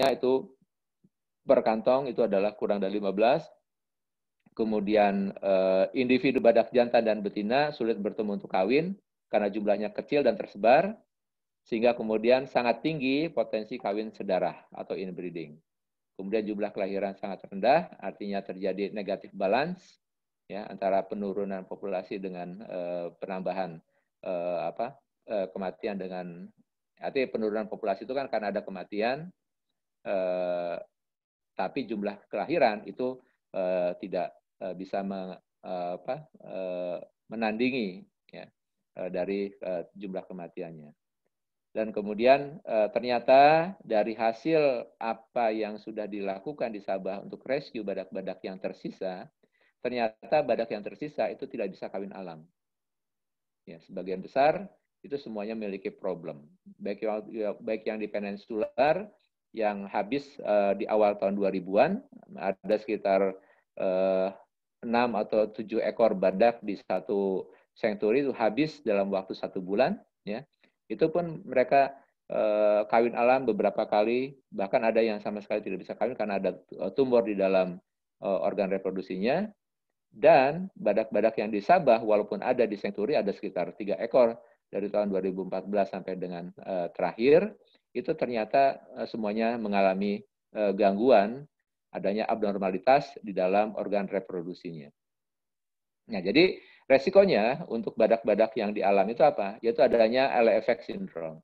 itu per kantong itu adalah kurang dari 15. Kemudian individu badak jantan dan betina sulit bertemu untuk kawin karena jumlahnya kecil dan tersebar, sehingga kemudian sangat tinggi potensi kawin sedarah atau inbreeding. Kemudian jumlah kelahiran sangat rendah, artinya terjadi negatif balance ya antara penurunan populasi dengan penambahan kematian dengan artinya penurunan populasi itu kan karena ada kematian, tapi jumlah kelahiran itu tidak bisa menandingi ya, dari jumlah kematiannya. Dan kemudian ternyata dari hasil apa yang sudah dilakukan di Sabah untuk rescue badak-badak yang tersisa, ternyata badak yang tersisa itu tidak bisa kawin alam. Ya, sebagian besar itu semuanya memiliki problem. Baik yang di peninsular yang habis di awal tahun 2000-an, ada sekitar 6 atau 7 ekor badak di satu sanctuary itu habis dalam waktu 1 bulan. Ya. Itu pun mereka kawin alam beberapa kali, bahkan ada yang sama sekali tidak bisa kawin karena ada tumor di dalam organ reproduksinya. Dan badak-badak yang di Sabah, walaupun ada di sanctuary, ada sekitar 3 ekor dari tahun 2014 sampai dengan terakhir, itu ternyata semuanya mengalami gangguan, adanya abnormalitas di dalam organ reproduksinya. Nah, jadi resikonya untuk badak-badak yang di alam itu apa? Yaitu adanya Alley effect syndrome.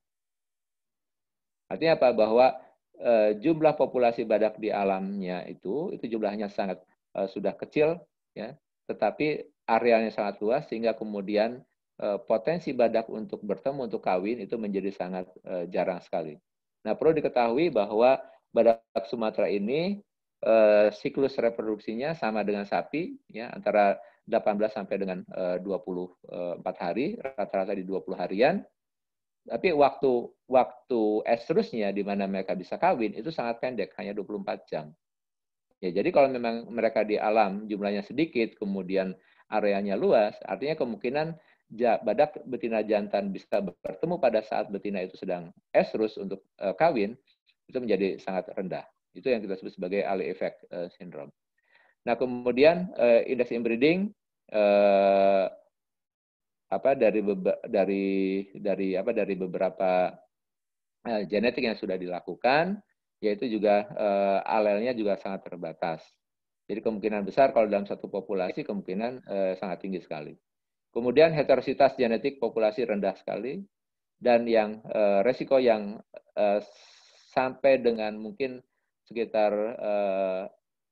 Artinya apa? Bahwa jumlah populasi badak di alamnya itu jumlahnya sangat sudah kecil, ya, tetapi arealnya sangat luas sehingga kemudian potensi badak untuk bertemu untuk kawin itu menjadi sangat jarang sekali. Nah, perlu diketahui bahwa badak Sumatera ini siklus reproduksinya sama dengan sapi, ya, antara 18 sampai dengan 24 hari, rata-rata di 20 harian. Tapi waktu estrusnya di mana mereka bisa kawin itu sangat pendek, hanya 24 jam. Ya, jadi kalau memang mereka di alam jumlahnya sedikit, kemudian areanya luas, artinya kemungkinan badak betina jantan bisa bertemu pada saat betina itu sedang estrus untuk kawin, itu menjadi sangat rendah. Itu yang kita sebut sebagai Alley effect syndrome. Nah, kemudian indeks inbreeding dari beberapa genetik yang sudah dilakukan, yaitu juga alelnya juga sangat terbatas. Jadi kemungkinan besar kalau dalam satu populasi kemungkinan sangat tinggi sekali. Kemudian heterositas genetik populasi rendah sekali, dan yang resiko yang sampai dengan mungkin sekitar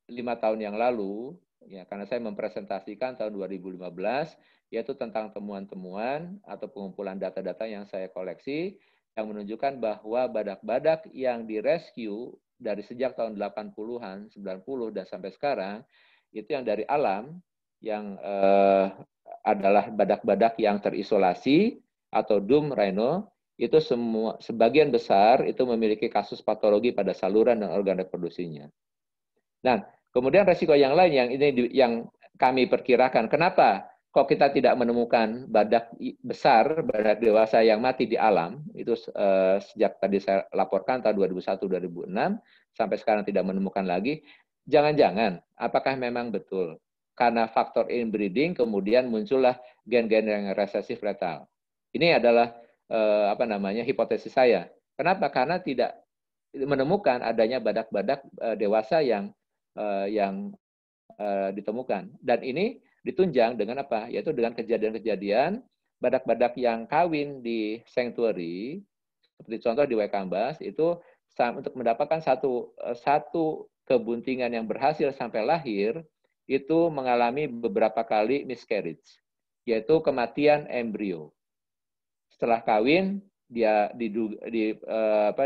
5 tahun yang lalu, ya, karena saya mempresentasikan tahun 2015, yaitu tentang temuan-temuan atau pengumpulan data-data yang saya koleksi, yang menunjukkan bahwa badak-badak yang direscue dari sejak tahun 80-an, 90 dan sampai sekarang, itu yang dari alam, yang adalah badak-badak yang terisolasi atau doomed rhino, itu semua sebagian besar itu memiliki kasus patologi pada saluran dan organ reproduksinya. Nah, kemudian resiko yang lain yang ini yang kami perkirakan, kenapa kok kita tidak menemukan badak besar, badak dewasa yang mati di alam, itu sejak tadi saya laporkan tahun 2001-2006, sampai sekarang tidak menemukan lagi. Jangan-jangan, apakah memang betul? Karena faktor inbreeding, kemudian muncullah gen-gen yang resesif letal. Ini adalah hipotesis saya. Kenapa? Karena tidak menemukan adanya badak-badak dewasa yang ditemukan. Dan ini ditunjang dengan apa? Yaitu dengan kejadian-kejadian badak-badak yang kawin di sanctuary, seperti contoh di Waikambas, itu untuk mendapatkan satu kebuntingan yang berhasil sampai lahir, itu mengalami beberapa kali miscarriage, yaitu kematian embrio. Setelah kawin, dia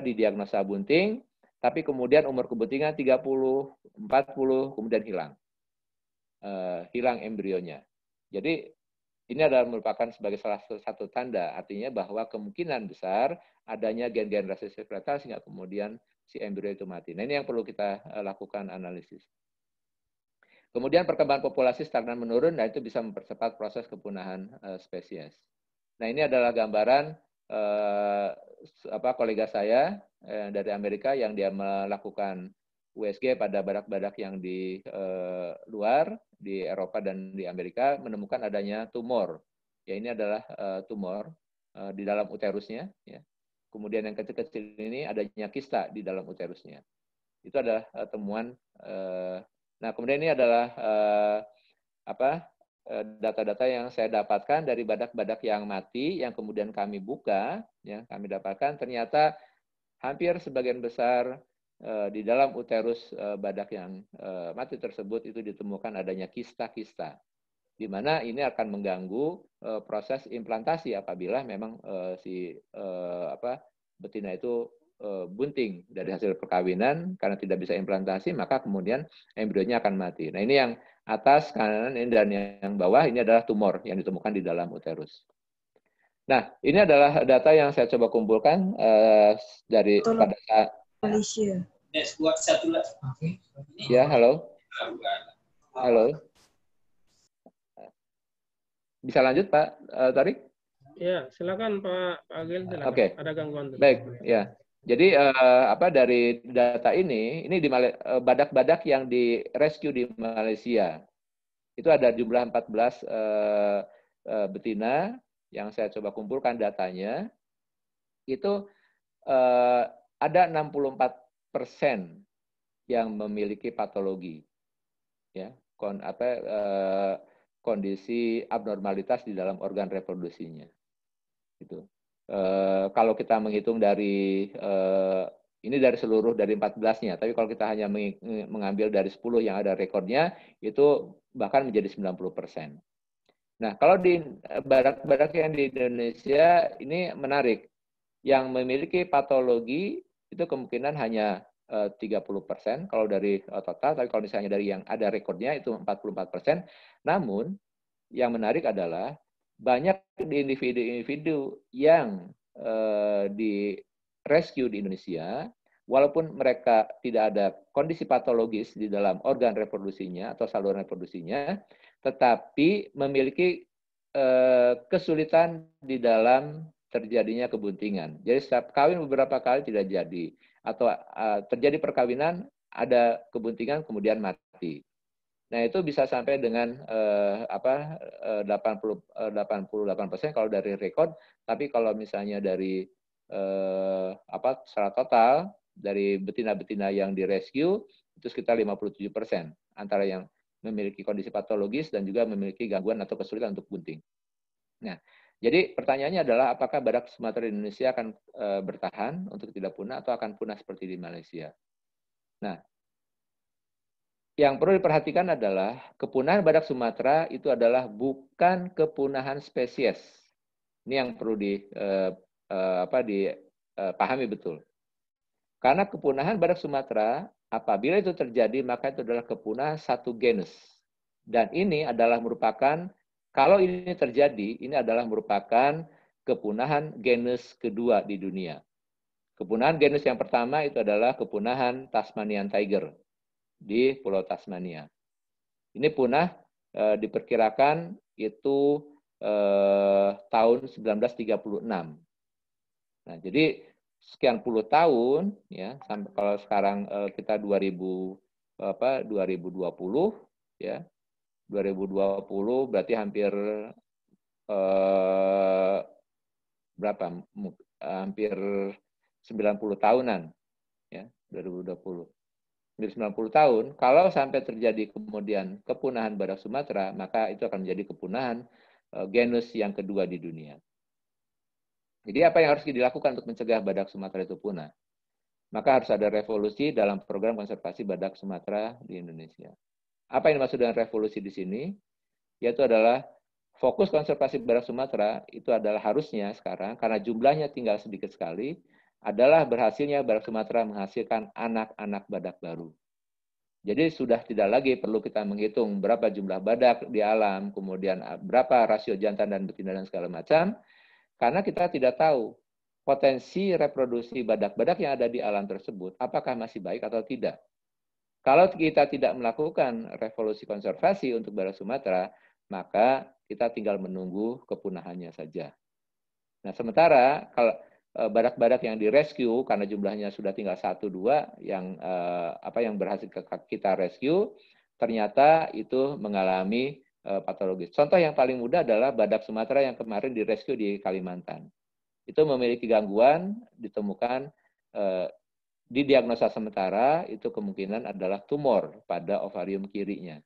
didiagnosa bunting, tapi kemudian umur kebuntingan 30, 40, kemudian hilang embrionya. Jadi ini adalah merupakan sebagai salah satu tanda, artinya bahwa kemungkinan besar adanya gen-gen resesif letal sehingga kemudian si embrio itu mati. Nah, ini yang perlu kita lakukan analisis. Kemudian perkembangan populasi stagnan menurun, dan itu bisa mempercepat proses kepunahan spesies. Nah, ini adalah gambaran kolega saya dari Amerika yang dia melakukan USG pada badak-badak yang di luar, di Eropa dan di Amerika, menemukan adanya tumor. Ya, ini adalah tumor di dalam uterusnya. Ya. Kemudian yang kecil-kecil ini adanya kista di dalam uterusnya. Itu adalah temuan. Nah, kemudian ini adalah data-data yang saya dapatkan dari badak-badak yang mati, yang kemudian kami buka, ya, kami dapatkan ternyata hampir sebagian besar di dalam uterus badak yang mati tersebut itu ditemukan adanya kista-kista, di mana ini akan mengganggu proses implantasi apabila memang betina itu bunting dari hasil perkawinan karena tidak bisa implantasi, maka kemudian embrionya akan mati. Nah, ini yang atas, kanan, ini dan yang bawah ini adalah tumor yang ditemukan di dalam uterus. Nah, ini adalah data yang saya coba kumpulkan dari pada saat Malaysia. Ya, halo. Halo. Bisa lanjut, Pak Tarik? Ya, silakan Pak Agil. Oke. Ada gangguan. Baik, ya. Jadi dari data ini di badak-badak yang di rescue di Malaysia itu ada jumlah 14 betina yang saya coba kumpulkan datanya. Itu ada 64% yang memiliki patologi, ya, kondisi abnormalitas di dalam organ reproduksinya. Gitu. Kalau kita menghitung dari ini dari seluruh dari 14-nya, tapi kalau kita hanya mengambil dari 10 yang ada rekornya, itu bahkan menjadi 90%. Nah, kalau di badak-badak yang di Indonesia ini menarik. Yang memiliki patologi itu kemungkinan hanya 30% kalau dari total, tapi kalau misalnya dari yang ada rekornya itu 44%. Namun, yang menarik adalah banyak di individu-individu yang di rescue di Indonesia, walaupun mereka tidak ada kondisi patologis di dalam organ reproduksinya atau saluran reproduksinya, tetapi memiliki kesulitan di dalam terjadinya kebuntingan. Jadi setiap kawin beberapa kali tidak jadi, atau terjadi perkawinan, ada kebuntingan kemudian mati. Nah, itu bisa sampai dengan 88% kalau dari rekod, tapi kalau misalnya dari secara total dari betina-betina yang direscue itu sekitar 57% antara yang memiliki kondisi patologis dan juga memiliki gangguan atau kesulitan untuk bunting. Nah, jadi pertanyaannya adalah apakah badak Sumatera di Indonesia akan bertahan untuk tidak punah atau akan punah seperti di Malaysia? Nah, yang perlu diperhatikan adalah kepunahan badak Sumatera itu adalah bukan kepunahan spesies. Ini yang perlu dipahami betul. Karena kepunahan badak Sumatera apabila itu terjadi maka itu adalah kepunahan satu genus. Dan ini adalah merupakan, kalau ini terjadi, ini adalah merupakan kepunahan genus kedua di dunia. Kepunahan genus yang pertama itu adalah kepunahan Tasmanian Tiger di Pulau Tasmania. Ini punah diperkirakan itu tahun 1936. Nah, jadi sekian puluh tahun, ya, sampai kalau sekarang kita 2020, ya, 2020 berarti hampir hampir 90 tahunan, ya, 2020. 90 tahun, kalau sampai terjadi kemudian kepunahan badak Sumatera, maka itu akan menjadi kepunahan genus yang kedua di dunia. Jadi apa yang harus dilakukan untuk mencegah badak Sumatera itu punah? Maka harus ada revolusi dalam program konservasi badak Sumatera di Indonesia. Apa yang dimaksud dengan revolusi di sini? Yaitu adalah fokus konservasi badak Sumatera itu adalah harusnya sekarang, karena jumlahnya tinggal sedikit sekali, adalah berhasilnya badak Sumatera menghasilkan anak-anak badak baru. Jadi sudah tidak lagi perlu kita menghitung berapa jumlah badak di alam, kemudian berapa rasio jantan dan betina dan segala macam, karena kita tidak tahu potensi reproduksi badak-badak yang ada di alam tersebut, apakah masih baik atau tidak. Kalau kita tidak melakukan revolusi konservasi untuk badak Sumatera, maka kita tinggal menunggu kepunahannya saja. Nah, sementara kalau badak-badak yang direscue karena jumlahnya sudah tinggal 1-2 yang yang berhasil kita rescue, ternyata itu mengalami patologis. Contoh yang paling mudah adalah badak Sumatera yang kemarin direscue di Kalimantan. Itu memiliki gangguan, ditemukan didiagnosa sementara itu kemungkinan adalah tumor pada ovarium kirinya.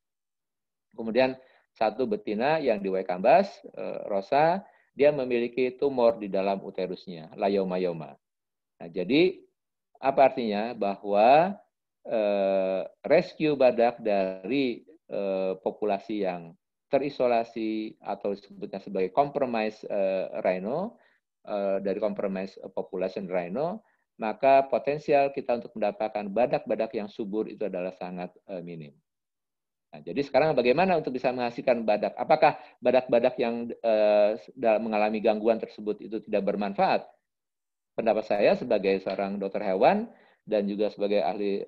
Kemudian satu betina yang di Waikambas, Rosa, dia memiliki tumor di dalam uterusnya, layoma. Nah, jadi apa artinya? Bahwa rescue badak dari populasi yang terisolasi atau disebutnya sebagai compromise rhino, dari compromise population rhino, maka potensial kita untuk mendapatkan badak-badak yang subur itu adalah sangat minim. Nah, jadi sekarang bagaimana untuk bisa menghasilkan badak? Apakah badak-badak yang mengalami gangguan tersebut itu tidak bermanfaat? Pendapat saya sebagai seorang dokter hewan dan juga sebagai ahli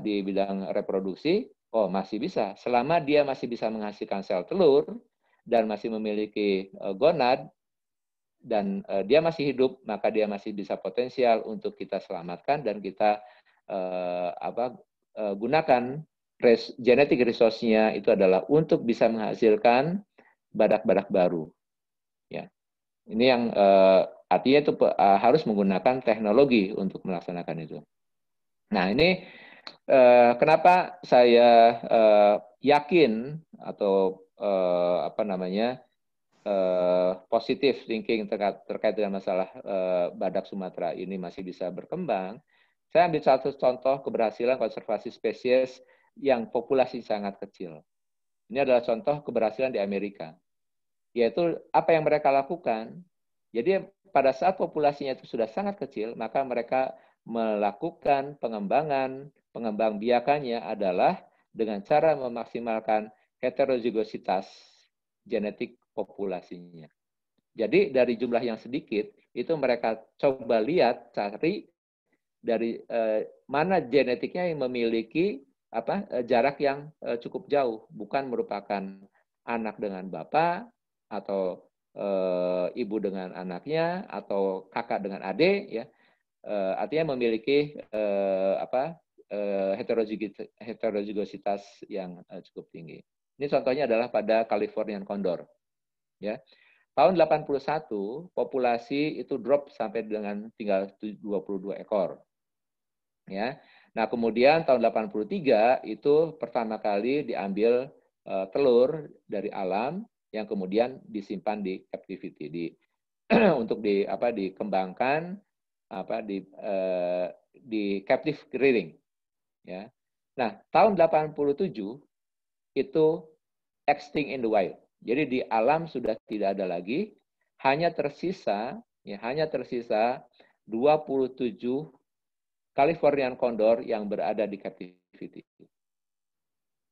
di bidang reproduksi, masih bisa. Selama dia masih bisa menghasilkan sel telur dan masih memiliki gonad dan dia masih hidup, maka dia masih bisa potensial untuk kita selamatkan dan kita gunakan genetic resource-nya itu adalah untuk bisa menghasilkan badak-badak baru. Ya, ini yang artinya itu harus menggunakan teknologi untuk melaksanakan itu. Nah, ini kenapa saya yakin atau positif thinking terkait dengan masalah badak Sumatera ini masih bisa berkembang. Saya ambil satu contoh keberhasilan konservasi spesies yang populasi sangat kecil. Ini adalah contoh keberhasilan di Amerika. Yaitu apa yang mereka lakukan. Jadi pada saat populasinya itu sudah sangat kecil, maka mereka melakukan pengembang biakannya adalah dengan cara memaksimalkan heterozigositas genetik populasinya. Jadi dari jumlah yang sedikit, itu mereka coba lihat, cari dari mana genetiknya yang memiliki jarak yang cukup jauh, bukan merupakan anak dengan bapak atau ibu dengan anaknya atau kakak dengan adik, ya. Artinya memiliki heterozigositas yang cukup tinggi. Ini contohnya adalah pada Californian Condor, ya. Tahun 81 populasi itu drop sampai dengan tinggal 22 ekor. Ya. Nah, kemudian tahun 83 itu pertama kali diambil telur dari alam yang kemudian disimpan di captivity untuk dikembangkan di captive rearing, ya. Nah, tahun 87 itu extinct in the wild. Jadi di alam sudah tidak ada lagi, hanya tersisa 27 Californian Condor yang berada di captivity.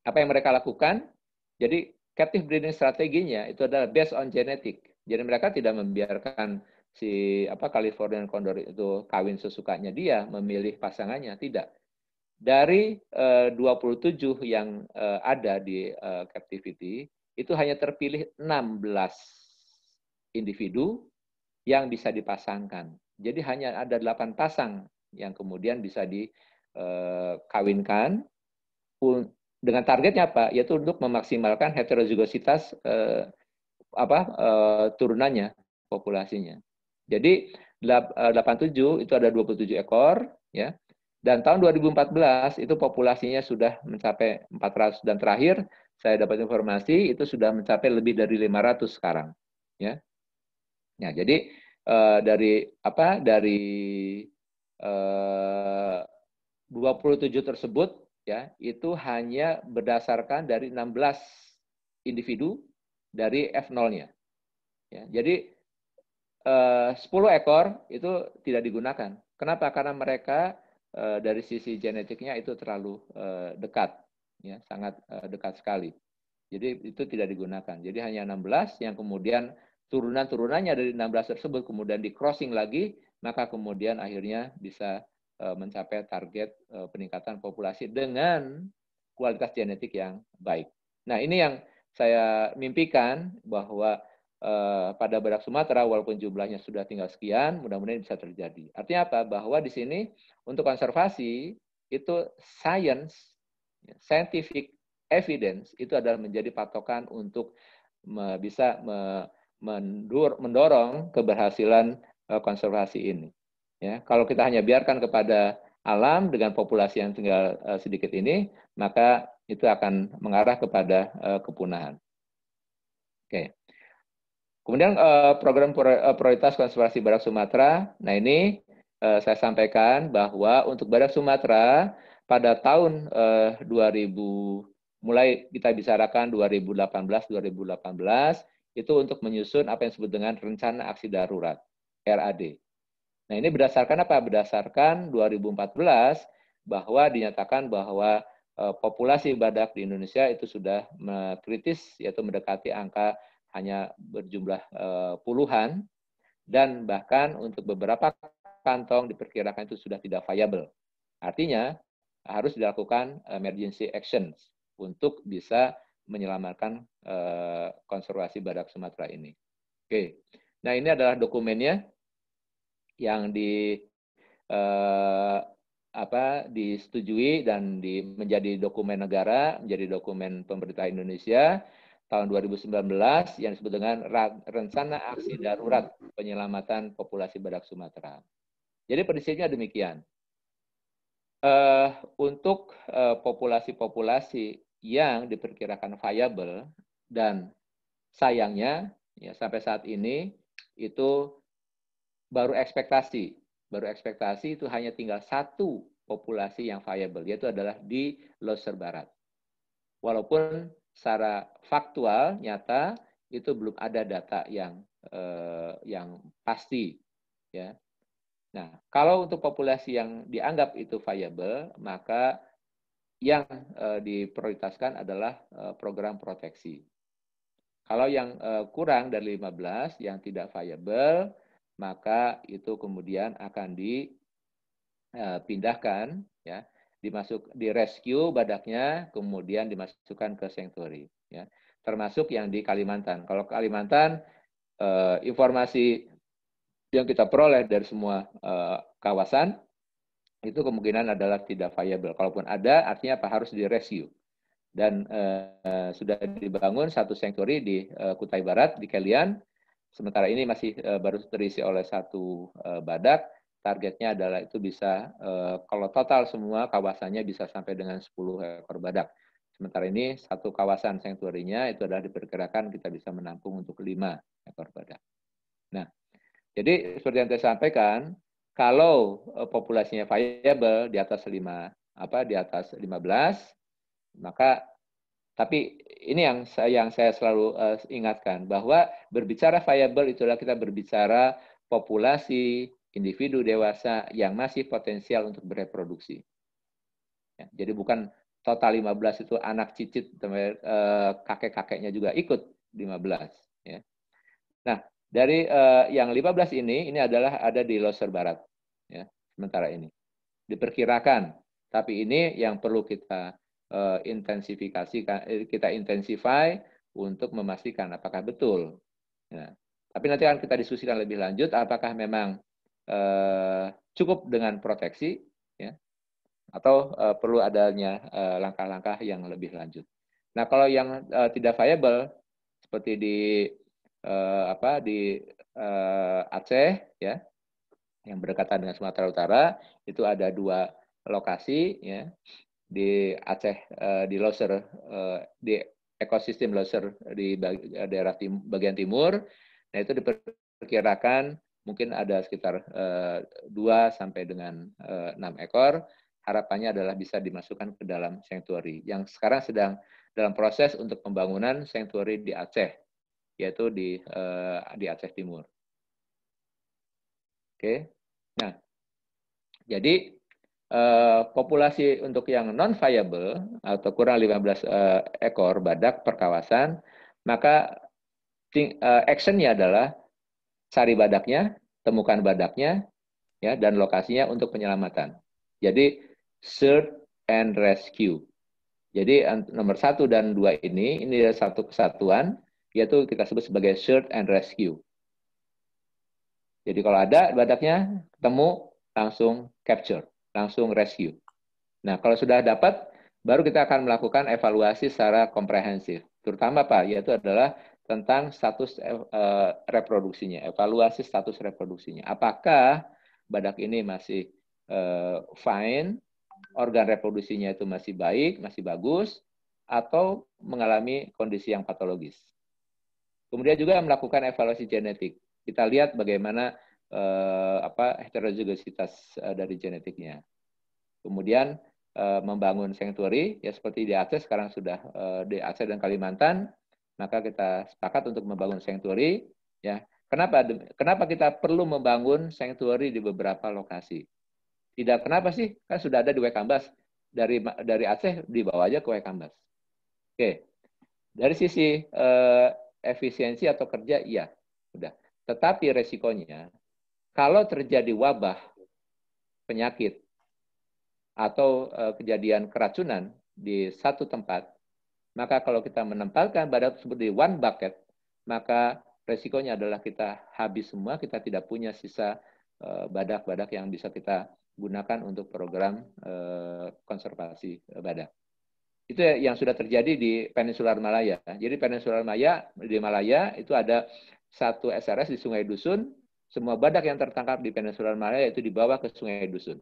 Apa yang mereka lakukan? Jadi captive breeding strateginya itu adalah based on genetic. Jadi mereka tidak membiarkan si Californian Condor itu kawin sesukanya dia, memilih pasangannya, tidak. Dari 27 yang ada di captivity, itu hanya terpilih 16 individu yang bisa dipasangkan. Jadi hanya ada 8 pasang yang kemudian bisa dikawinkan dengan targetnya apa? Yaitu untuk memaksimalkan heterozigositas turunannya, populasinya. Jadi 87 itu ada 27 ekor, ya. Dan tahun 2014 itu populasinya sudah mencapai 400 dan terakhir saya dapat informasi itu sudah mencapai lebih dari 500 sekarang, ya. Nah, jadi dari 27 tersebut, ya, itu hanya berdasarkan dari 16 individu dari F0-nya. Ya, jadi 10 ekor itu tidak digunakan. Kenapa? Karena mereka dari sisi genetiknya itu terlalu dekat, ya, sangat dekat sekali. Jadi itu tidak digunakan. Jadi hanya 16 yang kemudian turunan-turunannya dari 16 tersebut kemudian di crossing lagi, maka kemudian akhirnya bisa mencapai target peningkatan populasi dengan kualitas genetik yang baik. Nah, ini yang saya mimpikan bahwa pada badak Sumatera, walaupun jumlahnya sudah tinggal sekian, mudah-mudahan bisa terjadi. Artinya apa? Bahwa di sini untuk konservasi itu scientific evidence itu adalah menjadi patokan untuk bisa mendorong keberhasilan konservasi ini. Ya, kalau kita hanya biarkan kepada alam dengan populasi yang tinggal sedikit ini, maka itu akan mengarah kepada kepunahan. Oke. Kemudian program prioritas konservasi badak Sumatera. Nah ini saya sampaikan bahwa untuk badak Sumatera pada tahun 2000 mulai kita bicarakan 2018 itu untuk menyusun apa yang disebut dengan rencana aksi darurat RAD. Nah ini berdasarkan apa? Berdasarkan 2014 bahwa dinyatakan bahwa populasi badak di Indonesia itu sudah kritis, yaitu mendekati angka hanya berjumlah puluhan, dan bahkan untuk beberapa kantong diperkirakan itu sudah tidak viable. Artinya harus dilakukan emergency actions untuk bisa menyelamatkan konservasi badak Sumatera ini. Oke, nah ini adalah dokumennya yang disetujui dan menjadi dokumen negara, menjadi dokumen pemerintah Indonesia tahun 2019 yang disebut dengan Rencana Aksi Darurat Penyelamatan Populasi Badak Sumatera. Jadi prinsipnya demikian. Untuk populasi-populasi yang diperkirakan viable dan sayangnya ya sampai saat ini itu baru ekspektasi itu hanya tinggal satu populasi yang viable, yaitu adalah di Loser Barat. Walaupun secara faktual nyata itu belum ada data yang pasti, ya. Nah, kalau untuk populasi yang dianggap itu viable, maka yang diprioritaskan adalah program proteksi. Kalau yang kurang dari 15 yang tidak viable, maka itu kemudian akan dipindahkan, ya, di rescue badaknya, kemudian dimasukkan ke sanctuary, ya. Termasuk yang di Kalimantan. Kalau Kalimantan, informasi yang kita peroleh dari semua kawasan itu kemungkinan adalah tidak viable. Kalaupun ada, artinya apa? Harus di rescue. Dan sudah dibangun satu sanctuary di Kutai Barat, di Kelian. Sementara ini masih baru terisi oleh satu badak. Targetnya adalah itu bisa, kalau total semua kawasannya bisa sampai dengan 10 ekor badak. Sementara ini satu kawasan sanctuary-nya itu adalah diperkirakan kita bisa menampung untuk 5 ekor badak. Nah, jadi seperti yang saya sampaikan, kalau populasinya viable di atas 15, maka tapi ini yang saya selalu ingatkan, bahwa berbicara viable itulah kita berbicara populasi individu dewasa yang masih potensial untuk bereproduksi. Ya, jadi bukan total 15 itu anak cicit, kakek-kakeknya juga ikut 15. Ya. Nah, dari yang 15 ini adalah ada di Loser Barat. Ya, sementara ini. Diperkirakan, tapi ini yang perlu kita kita intensify untuk memastikan apakah betul. Nah, tapi nanti akan kita diskusikan lebih lanjut apakah memang cukup dengan proteksi, ya, atau perlu adanya langkah-langkah yang lebih lanjut. Nah, kalau yang tidak viable seperti di Aceh, ya, yang berdekatan dengan Sumatera Utara, itu ada 2 lokasi, ya, di Aceh, di Loser, di ekosistem Loser di daerah bagian timur. Nah, itu diperkirakan mungkin ada sekitar 2 sampai dengan 6 ekor. Harapannya adalah bisa dimasukkan ke dalam sanctuary yang sekarang sedang dalam proses untuk pembangunan sanctuary di Aceh, yaitu di Aceh Timur. Oke. Nah, jadi populasi untuk yang non-viable atau kurang 15 ekor badak per kawasan, maka action-nya adalah cari badaknya, temukan badaknya, ya, dan lokasinya untuk penyelamatan. Jadi search and rescue. Jadi nomor 1 dan 2 ini adalah satu kesatuan, yaitu kita sebut sebagai search and rescue. Jadi kalau ada badaknya, ketemu, langsung capture, langsung rescue. Nah, kalau sudah dapat, baru kita akan melakukan evaluasi secara komprehensif. Terutama apa? Yaitu adalah tentang status reproduksinya, evaluasi status reproduksinya. Apakah badak ini masih fine, organ reproduksinya itu masih baik, masih bagus, atau mengalami kondisi yang patologis. Kemudian juga melakukan evaluasi genetik. Kita lihat bagaimana heterozygositas dari genetiknya. Kemudian membangun sanctuary, ya seperti di Aceh sekarang sudah di Aceh dan Kalimantan, maka kita sepakat untuk membangun sanctuary. Ya, kenapa kita perlu membangun sanctuary di beberapa lokasi? Tidak kenapa sih? Kan sudah ada di Waikambas. Dari Aceh dibawa aja ke Waikambas. Oke, dari sisi efisiensi atau kerja, iya, sudah. Tetapi resikonya, kalau terjadi wabah penyakit atau kejadian keracunan di satu tempat, maka kalau kita menempatkan badak tersebut di one bucket, maka resikonya adalah kita habis semua, kita tidak punya sisa badak-badak yang bisa kita gunakan untuk program konservasi badak. Itu yang sudah terjadi di Peninsular Malaya. Jadi Peninsular Malaya, di Malaya itu ada satu SRS di Sungai Dusun, semua badak yang tertangkap di Peninsular Malaya itu dibawa ke Sungai Dusun.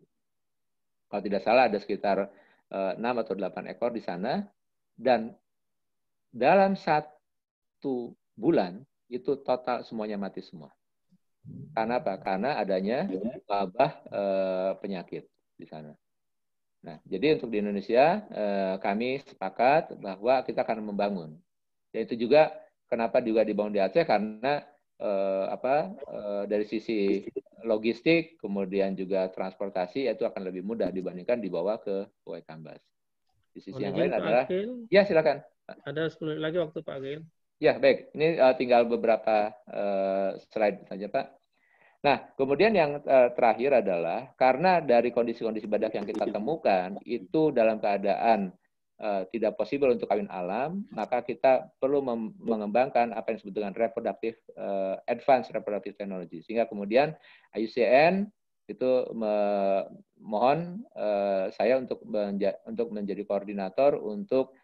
Kalau tidak salah ada sekitar 6 atau 8 ekor di sana, dan dalam 1 bulan itu total semuanya mati semua. Karena apa? Karena adanya wabah penyakit di sana. Nah, jadi untuk di Indonesia kami sepakat bahwa kita akan membangun. Dan itu juga kenapa juga dibangun di Aceh, karena dari sisi logistik, kemudian juga transportasi itu akan lebih mudah dibandingkan dibawa ke Waikambas. Di sisi yang lain adalah, ya silakan. Ada 10 menit lagi waktu Pak Agil. Ya baik, ini tinggal beberapa slide saja Pak. Nah, kemudian yang terakhir adalah karena dari kondisi-kondisi badak yang kita temukan itu dalam keadaan tidak possible untuk kawin alam, maka kita perlu mengembangkan apa yang disebut dengan advanced reproductive technology. Sehingga kemudian IUCN itu mohon saya untuk menjadi koordinator untuk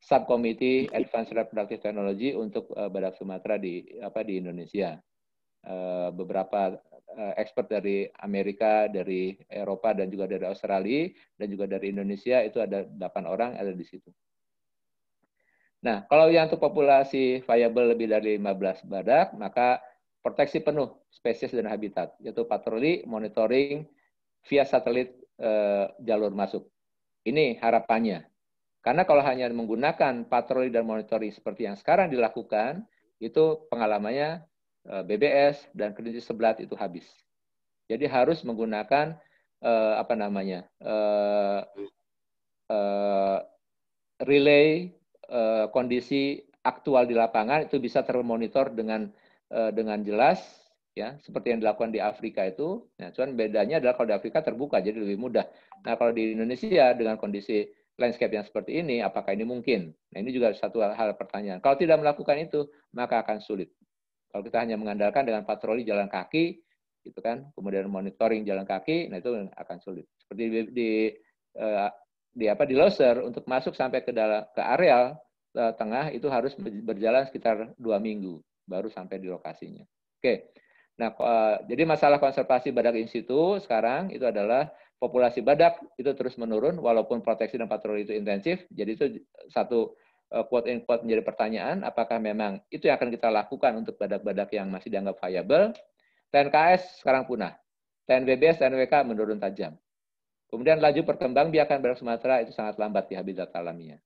subcommittee advanced reproductive technology untuk badak Sumatera di Indonesia. Beberapa expert dari Amerika, dari Eropa, dan juga dari Australia, dan juga dari Indonesia, itu ada 8 orang ada di situ. Nah, kalau yang untuk populasi viable lebih dari 15 badak, maka proteksi penuh spesies dan habitat, yaitu patroli, monitoring, via satelit jalur masuk. Ini harapannya. Karena kalau hanya menggunakan patroli dan monitoring seperti yang sekarang dilakukan, itu pengalamannya BBS dan kelinci sebelat itu habis. Jadi harus menggunakan relay kondisi aktual di lapangan, itu bisa termonitor dengan jelas, ya seperti yang dilakukan di Afrika itu. Nah, cuman bedanya adalah kalau di Afrika terbuka, jadi lebih mudah. Nah, kalau di Indonesia dengan kondisi landscape yang seperti ini, apakah ini mungkin? Nah, ini juga satu hal pertanyaan. Kalau tidak melakukan itu, maka akan sulit. Kalau kita hanya mengandalkan dengan patroli jalan kaki, gitu kan, kemudian monitoring jalan kaki, nah itu akan sulit. Seperti di Loser, untuk masuk sampai ke areal tengah itu harus berjalan sekitar 2 minggu baru sampai di lokasinya. Oke. Nah, jadi masalah konservasi badak in situ sekarang itu adalah populasi badak itu terus menurun walaupun proteksi dan patroli itu intensif. Jadi itu satu quote-in-quote menjadi pertanyaan, apakah memang itu yang akan kita lakukan untuk badak-badak yang masih dianggap viable. TNKS sekarang punah. TNBBS, TNWK menurun tajam. Kemudian laju perkembangbiakan badak Sumatera itu sangat lambat di habitat alaminya.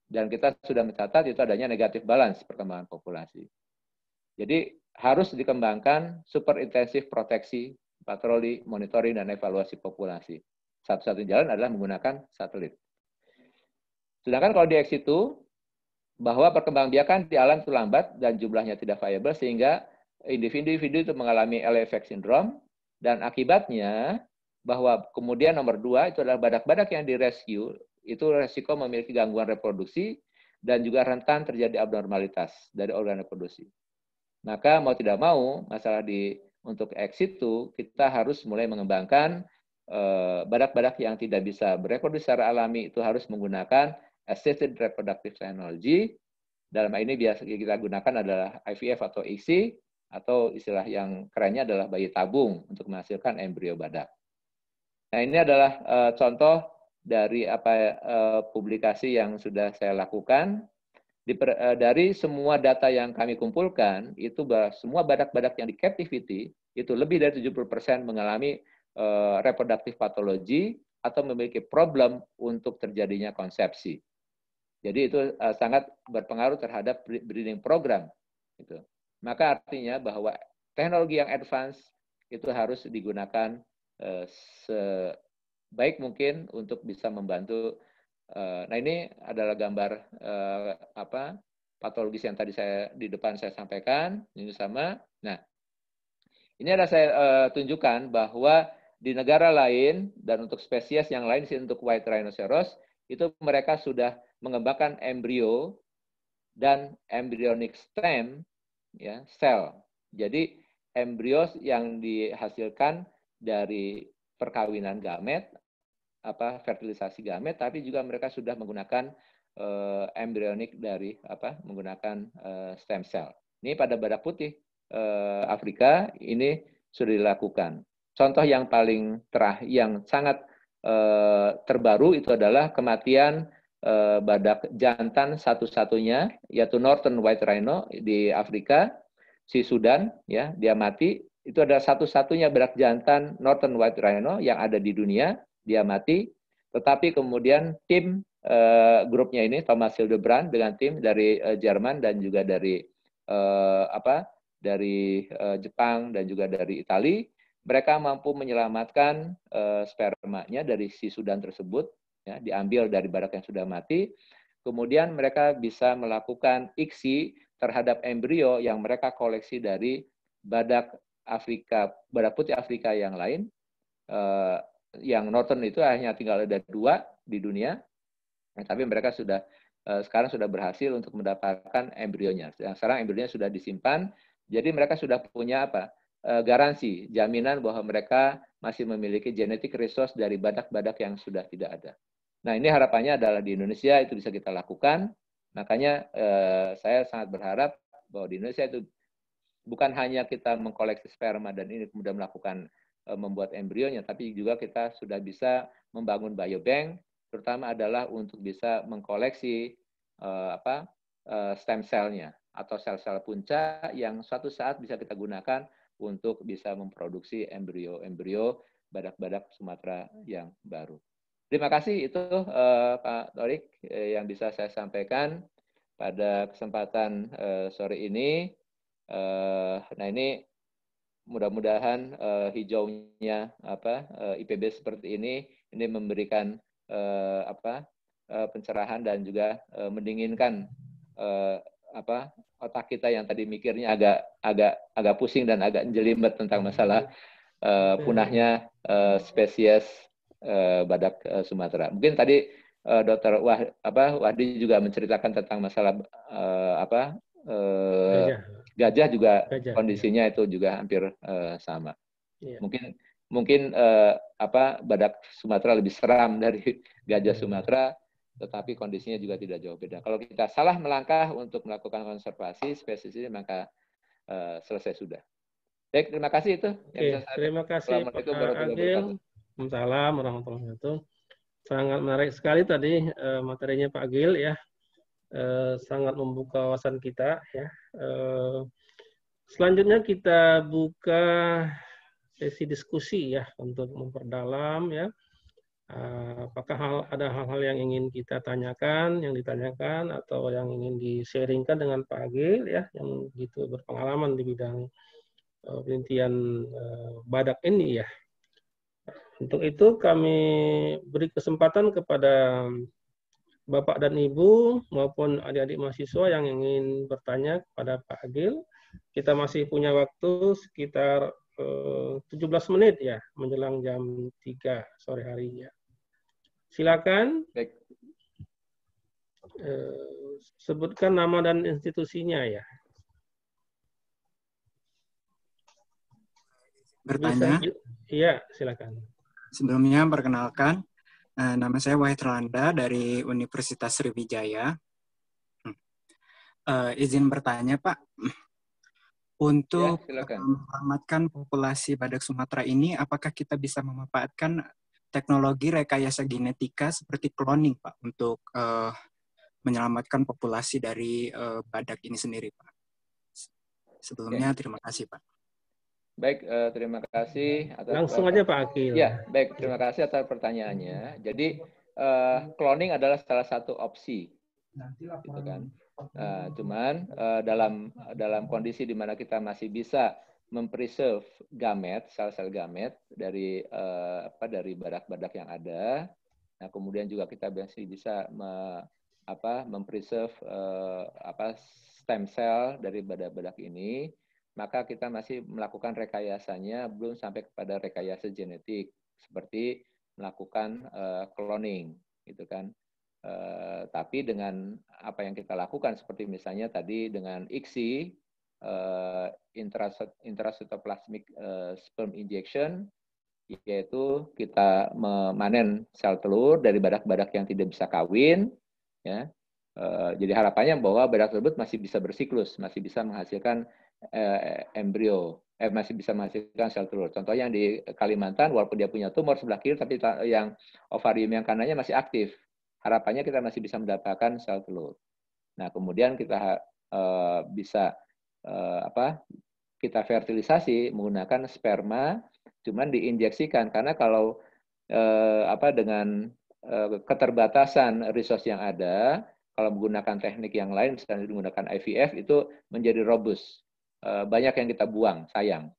Dan kita sudah mencatat itu adanya negatif balance perkembangan populasi. Jadi harus dikembangkan super intensif proteksi, patroli, monitoring, dan evaluasi populasi. Satu-satunya jalan adalah menggunakan satelit. Sedangkan kalau di ex situ, bahwa perkembangbiakan di alam itu lambat dan jumlahnya tidak viable sehingga individu-individu itu mengalami early effect syndrome, dan akibatnya bahwa kemudian nomor 2 itu adalah badak-badak yang direscue itu resiko memiliki gangguan reproduksi dan juga rentan terjadi abnormalitas dari organ reproduksi. Maka mau tidak mau, masalah untuk ex situ, kita harus mulai mengembangkan badak-badak yang tidak bisa bereproduksi secara alami itu harus menggunakan assisted reproductive technology. Dalam hal ini biasa kita gunakan adalah IVF atau ICSI, atau istilah yang kerennya adalah bayi tabung untuk menghasilkan embrio badak. Nah, ini adalah contoh dari publikasi yang sudah saya lakukan. Dari semua data yang kami kumpulkan, itu semua badak-badak yang di captivity, itu lebih dari 70% mengalami reproductive pathology atau memiliki problem untuk terjadinya konsepsi. Jadi itu sangat berpengaruh terhadap breeding program. Gitu. Maka artinya bahwa teknologi yang advance itu harus digunakan sebaik mungkin untuk bisa membantu. Nah, ini adalah gambar patologis yang tadi di depan saya sampaikan. Ini sama. Nah, ini adalah saya tunjukkan bahwa di negara lain dan untuk spesies yang lain, untuk white rhinoceros, itu mereka sudah mengembangkan embrio dan embryonic stem, ya, sel. Jadi embrio yang dihasilkan dari perkawinan gamet, fertilisasi gamet, tapi juga mereka sudah menggunakan embryonik dari menggunakan stem cell. Ini pada badak putih Afrika ini sudah dilakukan. Contoh yang paling yang sangat terbaru itu adalah kematian badak jantan satu-satunya, yaitu Northern White Rhino di Afrika, si Sudan, ya, dia mati. Itu adalah satu-satunya badak jantan Northern White Rhino yang ada di dunia, dia mati. Tetapi kemudian tim grupnya ini, Thomas Hildebrand dengan tim dari Jerman dan juga dari Jepang dan juga dari Italia, mereka mampu menyelamatkan spermanya dari si Sudan tersebut, ya, diambil dari badak yang sudah mati. Kemudian mereka bisa melakukan ICSI terhadap embrio yang mereka koleksi dari badak putih Afrika yang lain. Yang Northern itu hanya tinggal ada 2 di dunia, tapi mereka sekarang sudah berhasil untuk mendapatkan embrionya. Sekarang embrionya sudah disimpan, jadi mereka sudah punya garansi, jaminan bahwa mereka masih memiliki genetic resource dari badak-badak yang sudah tidak ada. Nah, ini harapannya adalah di Indonesia itu bisa kita lakukan. Makanya saya sangat berharap bahwa di Indonesia itu bukan hanya kita mengkoleksi sperma dan ini kemudian melakukan membuat embrionya, tapi juga kita sudah bisa membangun biobank, terutama adalah untuk bisa mengkoleksi stem cell-nya atau sel-sel punca yang suatu saat bisa kita gunakan untuk bisa memproduksi embrio-embrio badak-badak Sumatera yang baru. Terima kasih, itu Pak Torik yang bisa saya sampaikan pada kesempatan sore ini. Nah, ini mudah-mudahan hijaunya IPB seperti ini memberikan pencerahan dan juga mendinginkan otak kita yang tadi mikirnya agak pusing dan agak jelimet tentang masalah punahnya spesies badak Sumatera. Mungkin tadi Dr. Wahdi juga menceritakan tentang masalah gajah juga kondisinya itu juga hampir sama. Yeah. Mungkin badak Sumatera lebih seram dari gajah Sumatera, tetapi kondisinya juga tidak jauh beda. Kalau kita salah melangkah untuk melakukan konservasi spesies ini, maka selesai sudah. Baik, terima kasih itu. Terima kasih Pak Agil. Assalamualaikum warahmatullahi wabarakatuh. Sangat menarik sekali tadi materinya Pak Agil, ya. Sangat membuka wawasan kita, ya. Selanjutnya kita buka sesi diskusi, ya, untuk memperdalam, ya. Apakah ada hal-hal yang ingin kita tanyakan, yang ditanyakan, atau yang ingin di-sharingkan dengan Pak Agil, ya, yang begitu berpengalaman di bidang penelitian badak ini, ya. Untuk itu kami beri kesempatan kepada Bapak dan Ibu maupun adik-adik mahasiswa yang ingin bertanya kepada Pak Agil. Kita masih punya waktu sekitar 17 menit, ya, menjelang jam 3 sore hari, ya. Silakan. sebutkan nama dan institusinya ya. Bertanya. Iya, silakan. Sebelumnya perkenalkan, nama saya Wahid Rolanda dari Universitas Sriwijaya. Izin bertanya, Pak. Untuk menyelamatkan populasi badak Sumatera ini, apakah kita bisa memanfaatkan teknologi rekayasa genetika seperti cloning, Pak, untuk menyelamatkan populasi dari badak ini sendiri, Pak? Sebelumnya, terima kasih, Pak. Baik, terima kasih atas langsung aja Pak Akil. Ya, baik, terima kasih atas pertanyaannya. Jadi cloning adalah salah satu opsi, gitu kan. Cuman dalam kondisi di mana kita masih bisa mempreserve gamet, sel-sel gamet dari dari badak-badak yang ada. Nah, kemudian juga kita masih bisa mempreserve stem cell dari badak-badak ini. Maka kita masih melakukan rekayasanya, belum sampai kepada rekayasa genetik seperti melakukan cloning, gitu kan. Tapi dengan apa yang kita lakukan seperti misalnya tadi dengan ICSI, intracytoplasmic sperm injection, yaitu kita memanen sel telur dari badak-badak yang tidak bisa kawin, ya. Jadi harapannya bahwa badak tersebut masih bisa bersiklus, masih bisa menghasilkan embrio, masih bisa menghasilkan sel telur. Contohnya yang di Kalimantan, walaupun dia punya tumor sebelah kiri, tapi yang ovarium yang kanannya masih aktif. Harapannya kita masih bisa mendapatkan sel telur. Nah, kemudian kita bisa kita fertilisasi menggunakan sperma, cuman diinjeksikan karena kalau dengan keterbatasan resource yang ada, kalau menggunakan teknik yang lain, misalnya menggunakan IVF, itu menjadi robust. Banyak yang kita buang, sayang.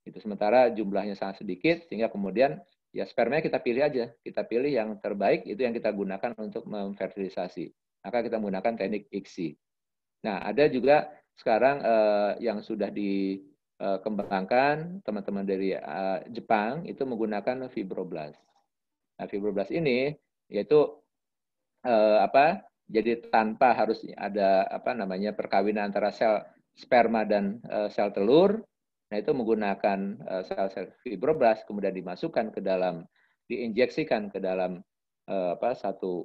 Itu sementara jumlahnya sangat sedikit, sehingga kemudian ya spermanya kita pilih aja. Kita pilih yang terbaik, itu yang kita gunakan untuk memfertilisasi. Maka kita menggunakan teknik ICSI. Nah, ada juga sekarang yang sudah dikembangkan teman-teman dari Jepang, itu menggunakan fibroblast. Nah, fibroblast ini yaitu jadi tanpa harus ada perkawinan antara sel sperma dan sel telur. Nah, itu menggunakan sel-sel fibroblast kemudian dimasukkan ke dalam, diinjeksikan ke dalam satu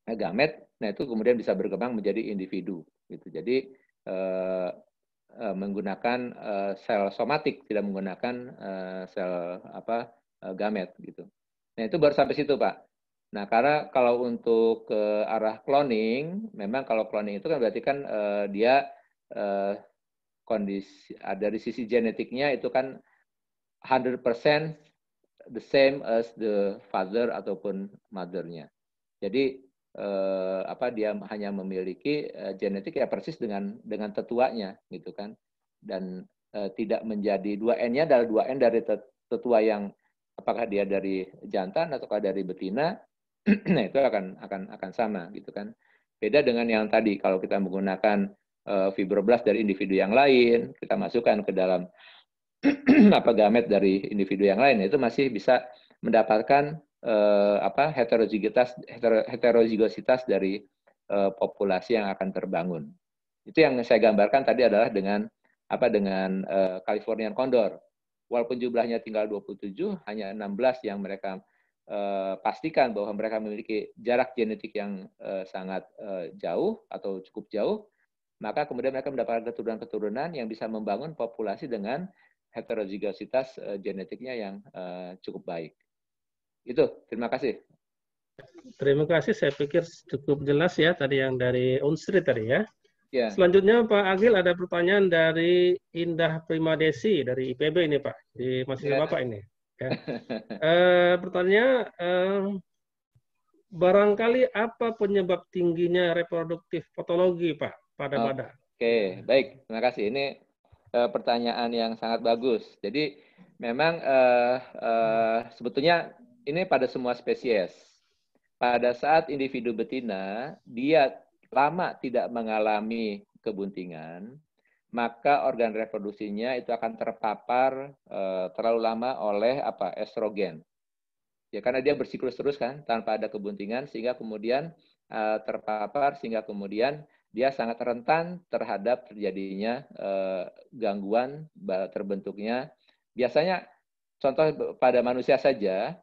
gamet. Nah, itu kemudian bisa berkembang menjadi individu gitu. Jadi menggunakan sel somatik, tidak menggunakan sel gamet gitu. Nah, itu baru sampai situ, Pak. Nah, karena kalau untuk ke arah cloning, memang kalau cloning itu kan berarti kan dia kondisi dari sisi genetiknya itu kan 100% the same as the father ataupun mother-nya. Jadi dia hanya memiliki genetik ya persis dengan tetuanya gitu kan. Dan tidak menjadi 2N-nya adalah 2N dari tetua yang apakah dia dari jantan ataukah dari betina. Nah, itu akan sama gitu kan. Beda dengan yang tadi kalau kita menggunakan fibroblast dari individu yang lain, kita masukkan ke dalam gamet dari individu yang lain, itu masih bisa mendapatkan heterozigositas dari populasi yang akan terbangun. Itu yang saya gambarkan tadi adalah dengan Californian Condor. Walaupun jumlahnya tinggal 27, hanya 16 yang mereka pastikan bahwa mereka memiliki jarak genetik yang sangat jauh atau cukup jauh, maka kemudian mereka mendapatkan keturunan-keturunan yang bisa membangun populasi dengan heterozigositas genetiknya yang cukup baik. Itu, terima kasih. Terima kasih, saya pikir cukup jelas ya tadi yang dari Unsri tadi ya. Ya. Selanjutnya Pak Agil ada pertanyaan dari Indah Primadesi dari IPB ini Pak, di mahasiswa Bapak ini. Ya. Pertanyaan, barangkali apa penyebab tingginya reproduktif patologi Pak pada badak? Oke, baik, terima kasih. Ini pertanyaan yang sangat bagus. Jadi memang sebetulnya ini pada semua spesies. Pada saat individu betina, dia lama tidak mengalami kebuntingan, maka organ reproduksinya itu akan terpapar terlalu lama oleh estrogen. Ya, karena dia bersiklus terus kan, tanpa ada kebuntingan, sehingga kemudian terpapar sehingga kemudian dia sangat rentan terhadap terjadinya gangguan terbentuknya. Biasanya contoh pada manusia saja,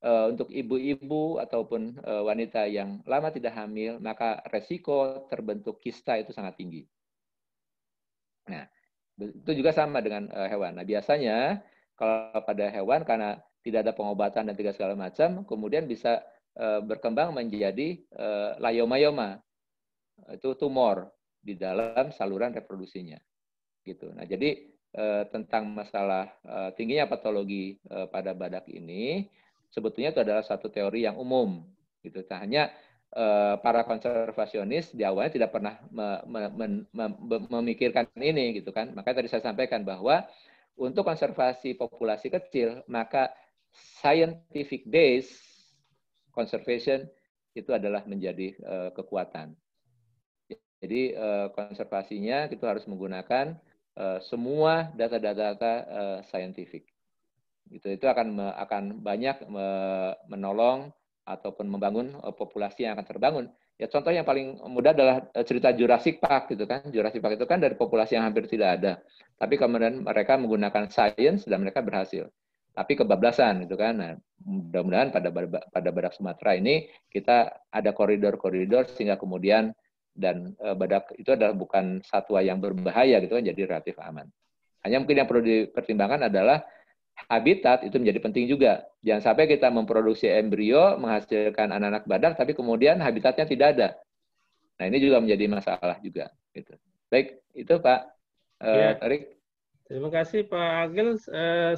untuk ibu-ibu ataupun wanita yang lama tidak hamil, maka resiko terbentuk kista itu sangat tinggi. Nah, itu juga sama dengan hewan. Nah, biasanya kalau pada hewan karena tidak ada pengobatan dan segala macam, kemudian bisa berkembang menjadi layoma-yoma. Itu tumor di dalam saluran reproduksinya. Gitu. Nah, jadi tentang masalah tingginya patologi pada badak ini, sebetulnya itu adalah satu teori yang umum. Gitu. Hanya para konservasionis di awalnya tidak pernah memikirkan ini, gitu kan. Makanya tadi saya sampaikan bahwa untuk konservasi populasi kecil, maka scientific based conservation itu adalah menjadi kekuatan. Jadi konservasinya itu harus menggunakan semua data-data scientific. Itu akan banyak menolong ataupun membangun populasi yang akan terbangun. Ya contoh yang paling mudah adalah cerita Jurassic Park gitu kan. Jurassic Park itu kan dari populasi yang hampir tidak ada. Tapi kemudian mereka menggunakan sains dan mereka berhasil. Tapi kebablasan gitu kan. Nah, mudah-mudahan pada badak Sumatera ini kita ada koridor-koridor sehingga kemudian dan badak itu adalah bukan satwa yang berbahaya gitu kan, jadi relatif aman. Hanya mungkin yang perlu dipertimbangkan adalah habitat itu menjadi penting juga. Jangan sampai kita memproduksi embrio, menghasilkan anak-anak badak, tapi kemudian habitatnya tidak ada. Nah, ini juga menjadi masalah juga. Gitu. Baik, itu Pak Tarik. Terima kasih Pak Agil.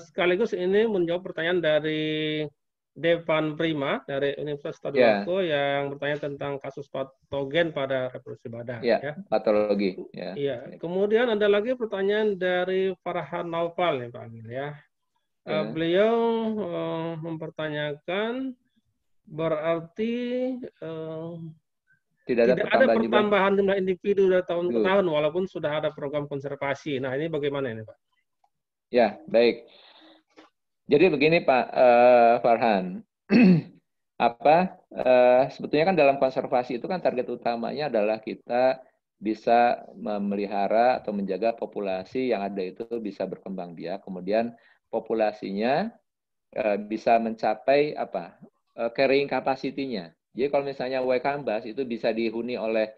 Sekaligus ini menjawab pertanyaan dari Devan Prima dari Universitas Tadulako yang bertanya tentang kasus patogen pada reproduksi badak. Ya, patologi. Iya. Kemudian ada lagi pertanyaan dari Farhan Naufal nih Pak Agil ya. Beliau mempertanyakan berarti tidak ada pertambahan jumlah individu dari tahun ke tahun walaupun sudah ada program konservasi. Nah, ini bagaimana ini Pak? Ya, baik. Jadi begini Pak Farhan, sebetulnya kan dalam konservasi itu kan target utamanya adalah kita bisa memelihara atau menjaga populasi yang ada itu bisa berkembang biak, kemudian populasinya bisa mencapai carrying capacity-nya. Jadi kalau misalnya Waikambas itu bisa dihuni oleh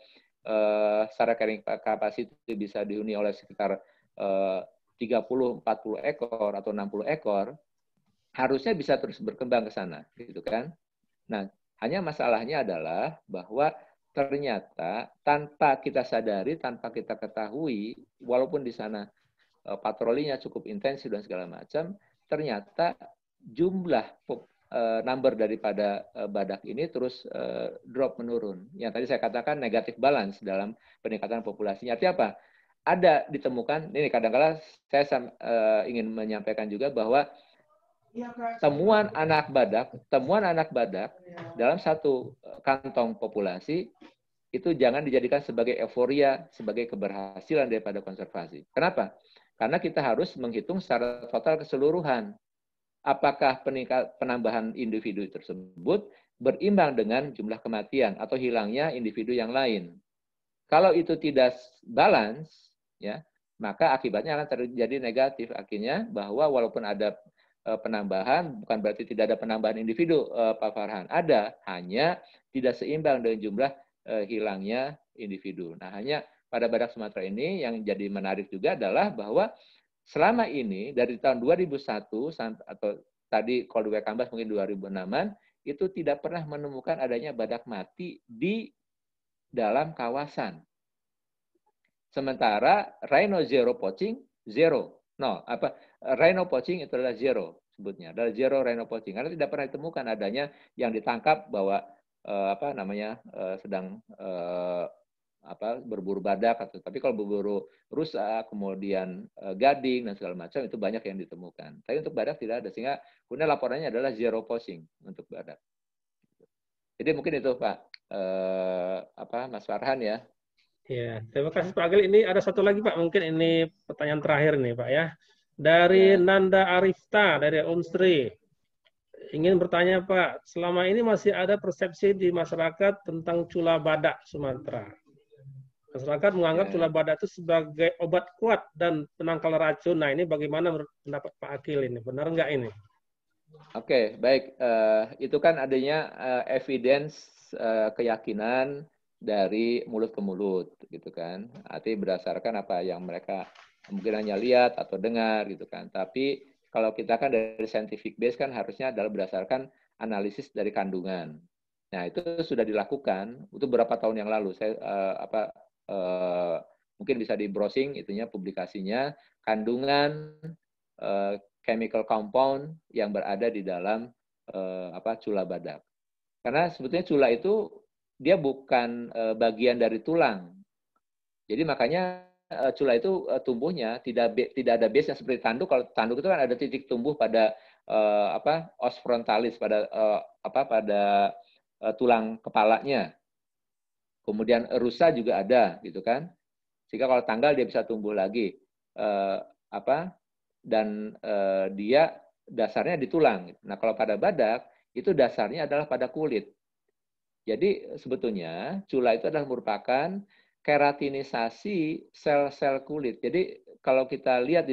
secara carrying capacity bisa dihuni oleh sekitar 30-40 ekor atau 60 ekor, harusnya bisa terus berkembang ke sana, gitu kan? Nah, hanya masalahnya adalah bahwa ternyata tanpa kita sadari, tanpa kita ketahui, walaupun di sana patrolinya cukup intensif dan segala macam, ternyata jumlah number daripada badak ini terus drop menurun. Yang tadi saya katakan negatif balance dalam peningkatan populasinya. Artinya apa? Ada ditemukan, ini kadang-kadang saya ingin menyampaikan juga bahwa temuan anak badak dalam satu kantong populasi itu jangan dijadikan sebagai euforia, sebagai keberhasilan daripada konservasi. Kenapa? Karena kita harus menghitung secara total keseluruhan. Apakah penambahan individu tersebut berimbang dengan jumlah kematian atau hilangnya individu yang lain. Kalau itu tidak balance, ya, maka akibatnya akan terjadi negatif. Akhirnya bahwa walaupun ada penambahan, bukan berarti tidak ada penambahan individu, Pak Farhan. Ada, hanya tidak seimbang dengan jumlah hilangnya individu. Nah, hanya pada badak Sumatera ini yang jadi menarik juga adalah bahwa selama ini dari tahun 2001 atau tadi kalau di Waikambas mungkin 2006-an itu tidak pernah menemukan adanya badak mati di dalam kawasan. Sementara rhino zero poaching zero. Rhino poaching itu adalah zero sebutnya, adalah zero rhino poaching karena tidak pernah ditemukan adanya yang ditangkap bahwa sedang berburu badak atau tapi kalau berburu rusa kemudian gading dan segala macam itu banyak yang ditemukan. Tapi untuk badak tidak ada sehingga kemudian laporannya adalah zero poaching untuk badak. Jadi mungkin itu Pak Mas Farhan ya. Ya, terima kasih Pak Agil. Ini ada satu lagi Pak, mungkin ini pertanyaan terakhir nih Pak ya. Dari Nanda Arifta dari Unsri. ingin bertanya Pak, selama ini masih ada persepsi di masyarakat tentang cula badak Sumatera. Masyarakat menganggap cula badak itu sebagai obat kuat dan penangkal racun. Nah, ini bagaimana pendapat Pak Akil ini? Benar nggak ini? Oke, baik. Itu kan adanya evidence keyakinan dari mulut ke mulut, gitu kan. Artinya berdasarkan apa yang mereka mungkin hanya lihat atau dengar, gitu kan. Tapi kalau kita kan dari scientific base kan harusnya adalah berdasarkan analisis dari kandungan. Nah, itu sudah dilakukan untuk beberapa tahun yang lalu. Saya mungkin bisa di browsing itunya publikasinya, kandungan chemical compound yang berada di dalam cula badak. Karena sebetulnya cula itu dia bukan bagian dari tulang. Jadi makanya cula itu tumbuhnya tidak ada base-nya seperti tanduk. Kalau tanduk itu kan ada titik tumbuh pada os frontalis, pada tulang kepalanya. Kemudian rusa juga ada, gitu kan. Sehingga kalau tanggal dia bisa tumbuh lagi. Dan dia dasarnya di tulang. Nah, kalau pada badak itu dasarnya adalah pada kulit. Jadi sebetulnya cula itu adalah merupakan keratinisasi sel-sel kulit. Jadi kalau kita lihat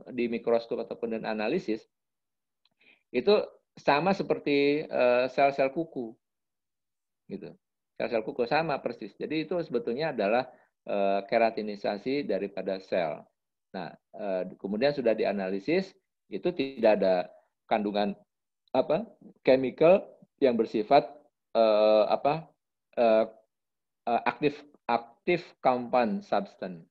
di mikroskop ataupun dan analisis itu sama seperti sel-sel kuku, gitu. Sel-sel kuku sama persis. Jadi itu sebetulnya adalah keratinisasi daripada sel. Nah, kemudian sudah dianalisis itu tidak ada kandungan chemical yang bersifat aktif compound substance.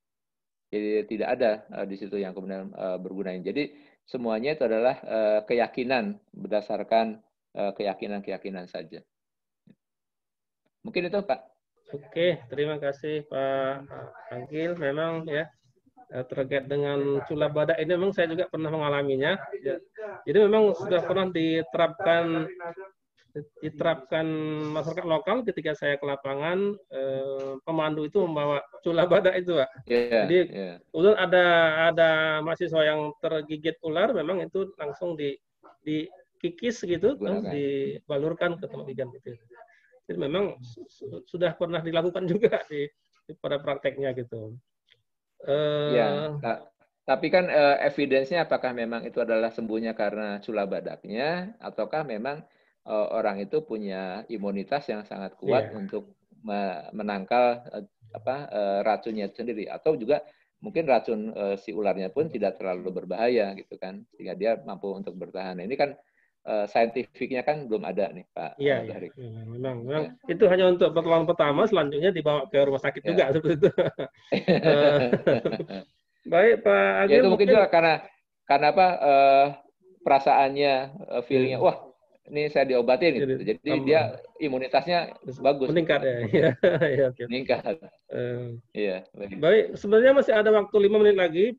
Jadi tidak ada di situ yang kemudian berguna. Jadi semuanya itu adalah keyakinan berdasarkan keyakinan saja. Mungkin itu Pak. Oke, terima kasih Pak Akil. Memang ya terkait dengan cula badak ini memang saya juga pernah mengalaminya. Ya. Jadi memang sudah pernah diterapkan masyarakat lokal ketika saya ke lapangan, pemandu itu membawa cula badak itu, Pak. Jadi kemudian ada mahasiswa yang tergigit ular, memang itu langsung dikikis gitu, dibalurkan ke tempat ikan gitu. Jadi memang sudah pernah dilakukan juga pada prakteknya gitu. Tapi kan evidence-nya apakah memang itu adalah sembuhnya karena cula badaknya, ataukah memang orang itu punya imunitas yang sangat kuat untuk menangkal racunnya sendiri, atau juga mungkin racun si ularnya pun tidak terlalu berbahaya gitu kan, sehingga dia mampu untuk bertahan. Ini kan saintifiknya kan belum ada nih Pak. Iya, memang itu hanya untuk pertolongan pertama, selanjutnya dibawa ke rumah sakit juga seperti itu. Baik Pak Agil, ya itu mungkin juga karena perasaannya, feelingnya, wah ini saya diobatin gitu. Jadi dia imunitasnya bagus. Meningkat ya. Meningkat. Iya. Baik, sebenarnya masih ada waktu 5 menit lagi.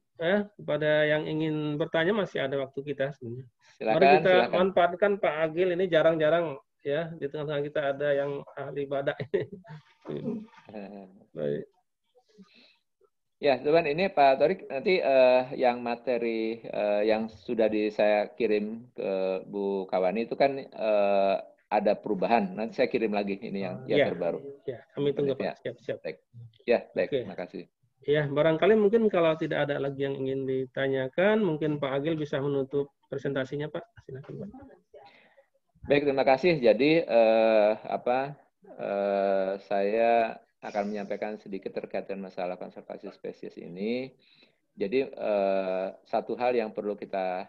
Kepada yang ingin bertanya masih ada waktu kita sebenarnya. Mari kita manfaatkan Pak Agil ini, jarang-jarang ya di tengah-tengah kita ada yang ahli badak ini. Baik. Ya, teman, ini Pak Torik nanti yang materi yang sudah saya kirim ke Bu Kawani itu kan ada perubahan. Nanti saya kirim lagi ini yang terbaru. Ya, kami tunggu Pak. Siap. Ya, baik. Terima kasih. Ya, barangkali mungkin kalau tidak ada lagi yang ingin ditanyakan, mungkin Pak Agil bisa menutup presentasinya, Pak. Silakan, Pak. Baik, terima kasih. Jadi saya akan menyampaikan sedikit terkait dengan masalah konservasi spesies ini. Jadi satu hal yang perlu kita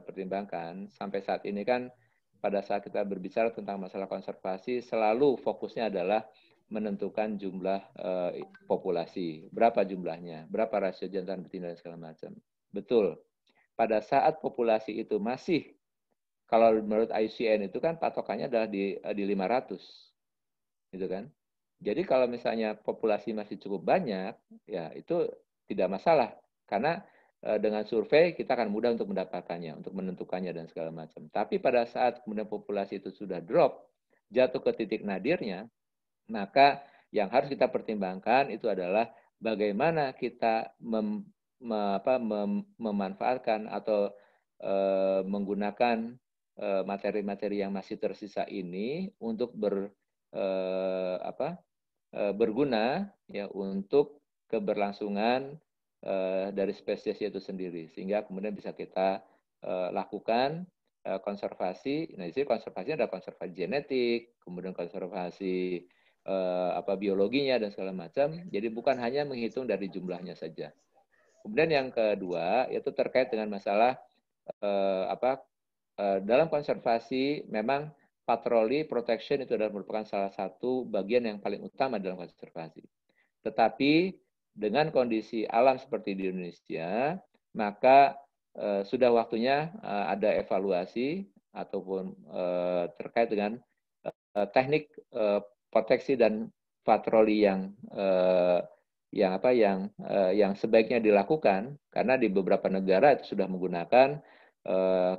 pertimbangkan sampai saat ini kan, pada saat kita berbicara tentang masalah konservasi selalu fokusnya adalah menentukan jumlah populasi, berapa jumlahnya, berapa rasio jantan betina dan segala macam. Betul. Pada saat populasi itu masih, kalau menurut IUCN itu kan patokannya adalah di 500, gitu kan. Jadi kalau misalnya populasi masih cukup banyak, ya itu tidak masalah, karena dengan survei kita akan mudah untuk mendapatkannya, untuk menentukannya dan segala macam. Tapi pada saat kemudian populasi itu sudah drop, jatuh ke titik nadirnya, maka yang harus kita pertimbangkan itu adalah bagaimana kita memanfaatkan atau menggunakan materi-materi yang masih tersisa ini untuk berguna ya untuk keberlangsungan dari spesies itu sendiri, sehingga kemudian bisa kita lakukan konservasi. Nah, di sini konservasi ada konservasi genetik, kemudian konservasi biologinya dan segala macam. Jadi bukan hanya menghitung dari jumlahnya saja. Kemudian yang kedua yaitu terkait dengan masalah dalam konservasi memang patroli protection itu adalah merupakan salah satu bagian yang paling utama dalam konservasi. Tetapi dengan kondisi alam seperti di Indonesia, maka sudah waktunya ada evaluasi ataupun terkait dengan teknik proteksi dan patroli yang sebaiknya dilakukan, karena di beberapa negara itu sudah menggunakan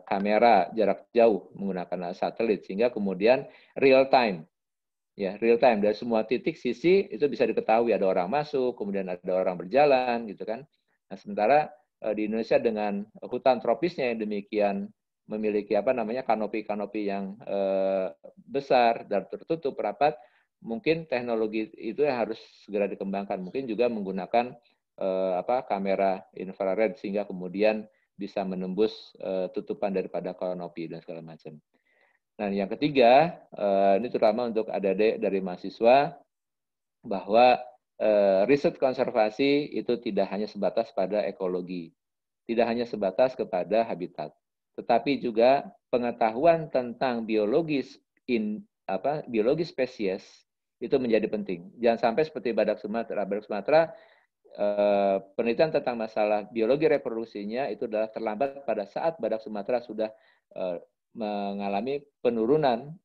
kamera jarak jauh menggunakan satelit, sehingga kemudian real time dari semua titik sisi itu bisa diketahui ada orang masuk, kemudian ada orang berjalan gitu kan. Nah, sementara di Indonesia dengan hutan tropisnya yang demikian memiliki kanopi-kanopi yang besar dan tertutup rapat, mungkin teknologi itu harus segera dikembangkan. Mungkin juga menggunakan kamera infrared sehingga kemudian bisa menembus tutupan daripada kanopi dan segala macam. Nah, yang ketiga, ini terutama untuk adik-adik dari mahasiswa, bahwa riset konservasi itu tidak hanya sebatas pada ekologi, tidak hanya sebatas kepada habitat, tetapi juga pengetahuan tentang biologi spesies itu menjadi penting. Jangan sampai seperti badak Sumatera, penelitian tentang masalah biologi reproduksinya itu adalah terlambat pada saat badak Sumatera sudah mengalami penurunan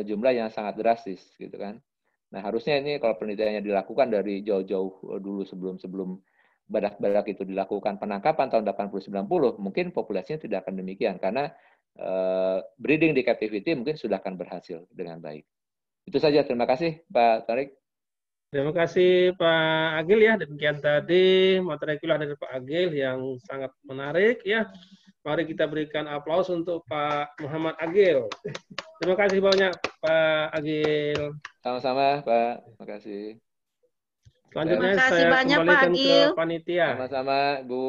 jumlah yang sangat drastis gitu kan. Nah, harusnya ini kalau penelitiannya dilakukan dari jauh-jauh dulu sebelum badak-badak itu dilakukan penangkapan tahun 80-90, mungkin populasinya tidak akan demikian karena breeding di captivity mungkin sudah akan berhasil dengan baik. Itu saja, terima kasih Pak Tarik. Terima kasih Pak Agil ya, demikian tadi materi kuliah dari Pak Agil yang sangat menarik ya. Mari kita berikan aplaus untuk Pak Muhammad Agil. Terima kasih banyak Pak Agil. Sama-sama Pak, terima kasih. Selanjutnya saya kembalikan ke panitia. Sama-sama Bu,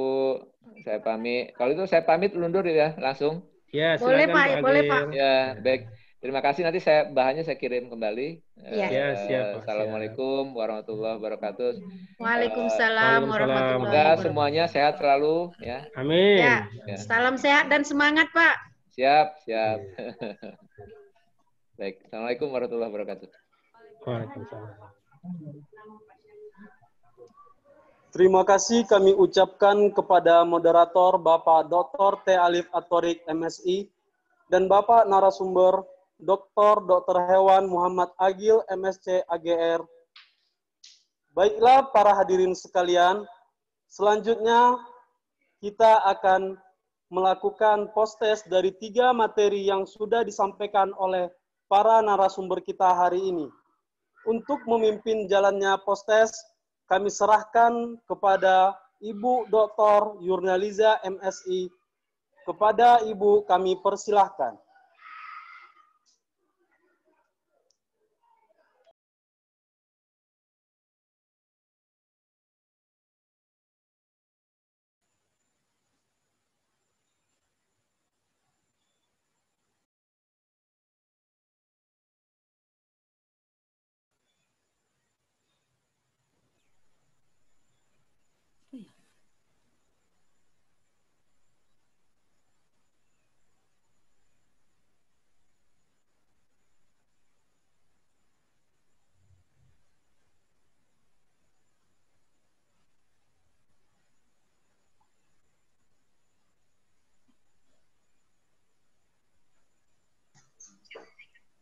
saya pamit. Kalau itu saya pamit undur ya langsung. Ya, silakan Pak Agil. Boleh Pak. Ya, baik. Terima kasih, nanti bahannya saya kirim kembali. Ya, siap. Assalamualaikum warahmatullahi wabarakatuh. Waalaikumsalam warahmatullahi wabarakatuh. Semuanya sehat selalu ya. Amin. Ya, salam sehat dan semangat Pak. Siap. Baik, assalamualaikum warahmatullahi wabarakatuh. Waalaikumsalam. Terima kasih kami ucapkan kepada moderator Bapak Dr. T. Alif Atorik MSI dan Bapak narasumber Dr. Hewan Muhammad Agil MSc AGR. Baiklah para hadirin sekalian, selanjutnya kita akan melakukan post-test dari 3 materi yang sudah disampaikan oleh para narasumber kita hari ini. Untuk memimpin jalannya post-test, kami serahkan kepada Ibu Dr. Yurnaliza MSI. Kepada Ibu kami persilahkan.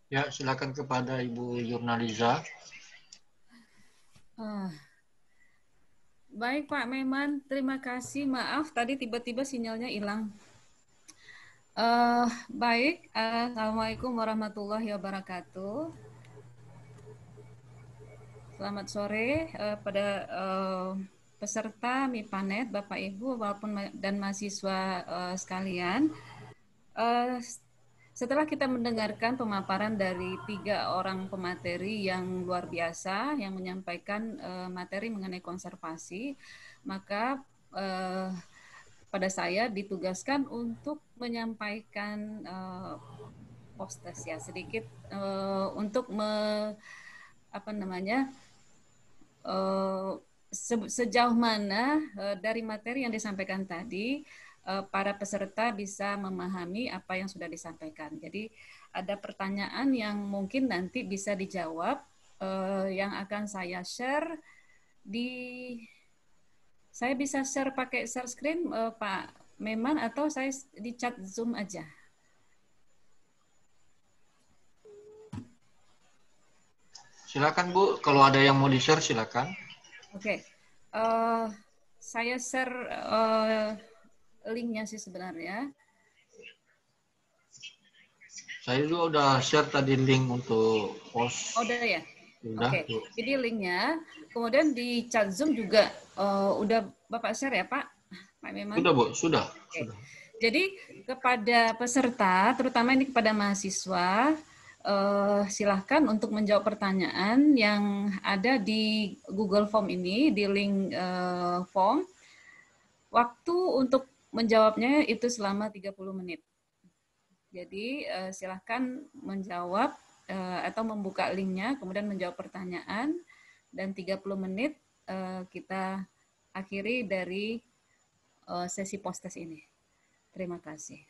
Ya, silakan kepada Ibu Yurnaliza. Baik Pak Meman, terima kasih. Maaf tadi tiba-tiba sinyalnya hilang. Baik, Assalamualaikum warahmatullahi wabarakatuh. Selamat sore pada peserta MIPANET, Bapak Ibu dan mahasiswa sekalian. Setelah kita mendengarkan pemaparan dari 3 orang pemateri yang luar biasa yang menyampaikan materi mengenai konservasi, maka pada saya ditugaskan untuk menyampaikan postes ya sedikit untuk sejauh mana dari materi yang disampaikan tadi para peserta bisa memahami apa yang sudah disampaikan. Jadi ada pertanyaan yang mungkin nanti bisa dijawab yang akan saya share saya bisa share pakai share screen Pak Meman atau saya di chat Zoom aja. Silakan Bu, kalau ada yang mau di-share silakan. Oke. Saya share linknya sih sebenarnya. Saya juga udah share tadi link untuk post. Oh, udah ya? Udah. Oke. Jadi linknya, kemudian di chat Zoom juga udah Bapak share ya Pak? Pak Meman? Sudah Bu, sudah. Oke. Sudah. Jadi kepada peserta, terutama ini kepada mahasiswa, silahkan untuk menjawab pertanyaan yang ada di Google Form ini, di link form. Waktu untuk menjawabnya itu selama 30 menit. Jadi silahkan menjawab atau membuka linknya, kemudian menjawab pertanyaan, dan 30 menit kita akhiri dari sesi post-test ini. Terima kasih.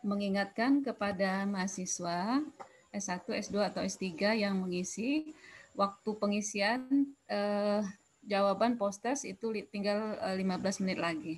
mengingatkan kepada mahasiswa S1, S2, atau S3 yang mengisi, waktu pengisian jawaban post-test itu tinggal 15 menit lagi.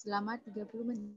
selama 30 menit.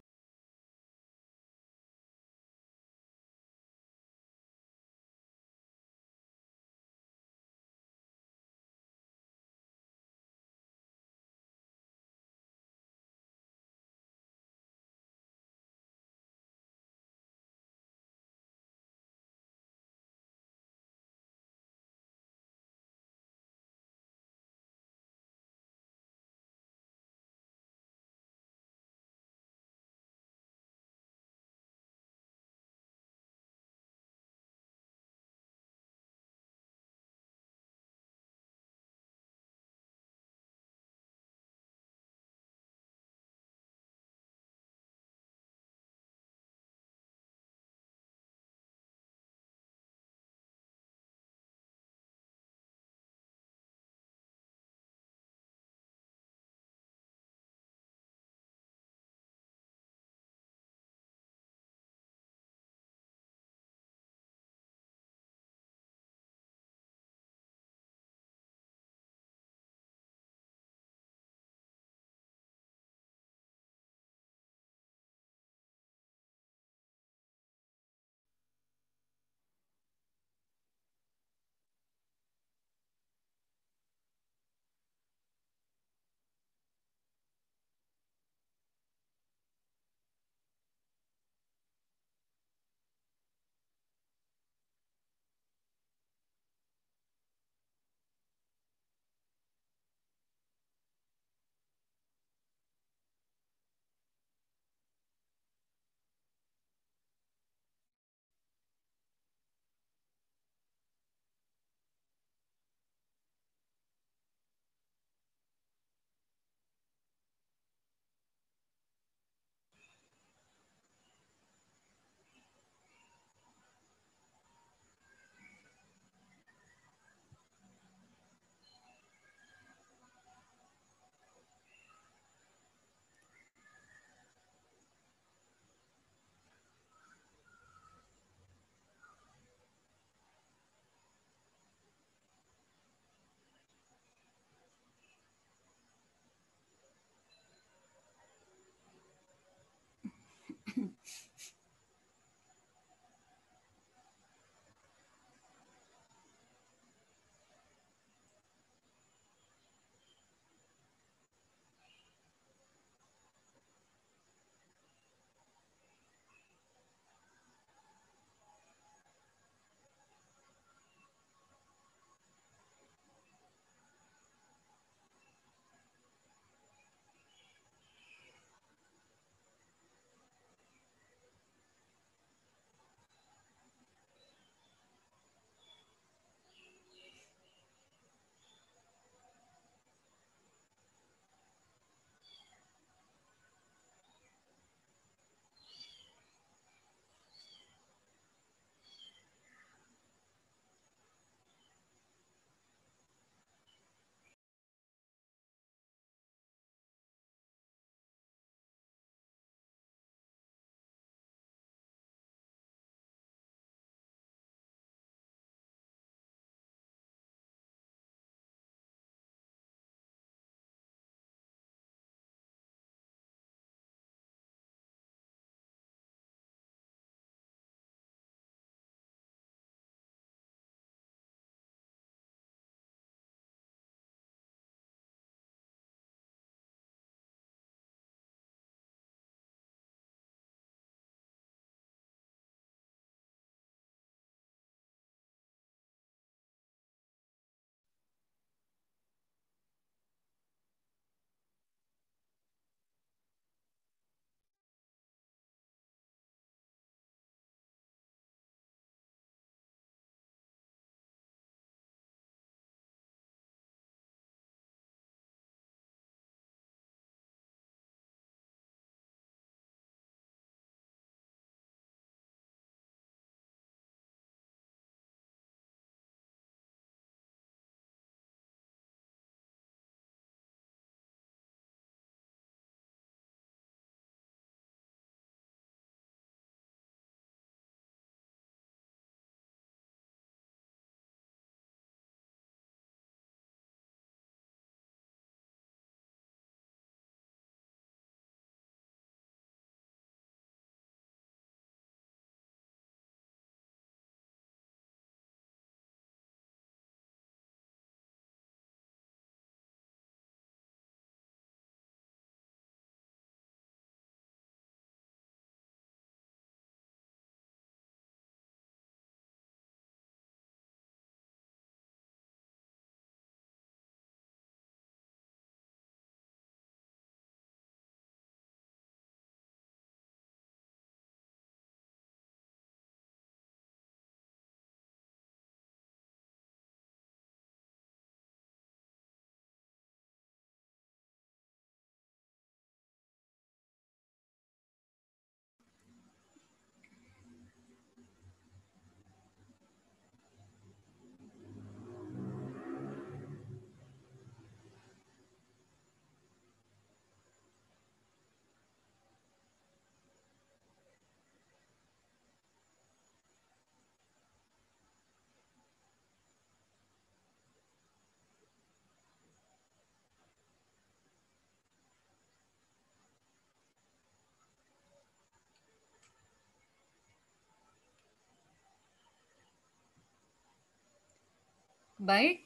Baik,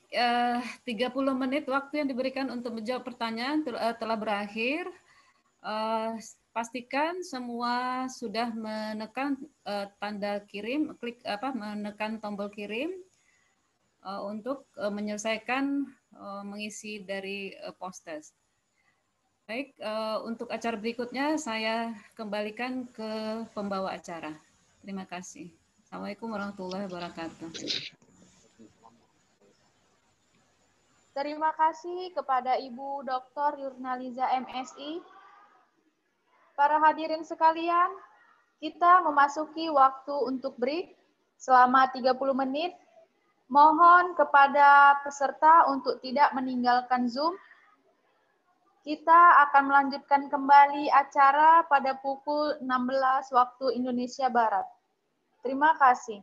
30 menit waktu yang diberikan untuk menjawab pertanyaan telah berakhir. Pastikan semua sudah menekan tanda kirim, menekan tombol kirim untuk menyelesaikan mengisi dari post-test. Baik, untuk acara berikutnya saya kembalikan ke pembawa acara. Terima kasih. Assalamualaikum warahmatullahi wabarakatuh. Terima kasih kepada Ibu Dr. Yurnaliza MSI. Para hadirin sekalian, kita memasuki waktu untuk break selama 30 menit. Mohon kepada peserta untuk tidak meninggalkan Zoom. Kita akan melanjutkan kembali acara pada pukul 16 waktu Indonesia Barat. Terima kasih.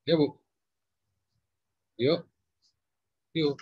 Ya, Bu. Yuk. Yuk.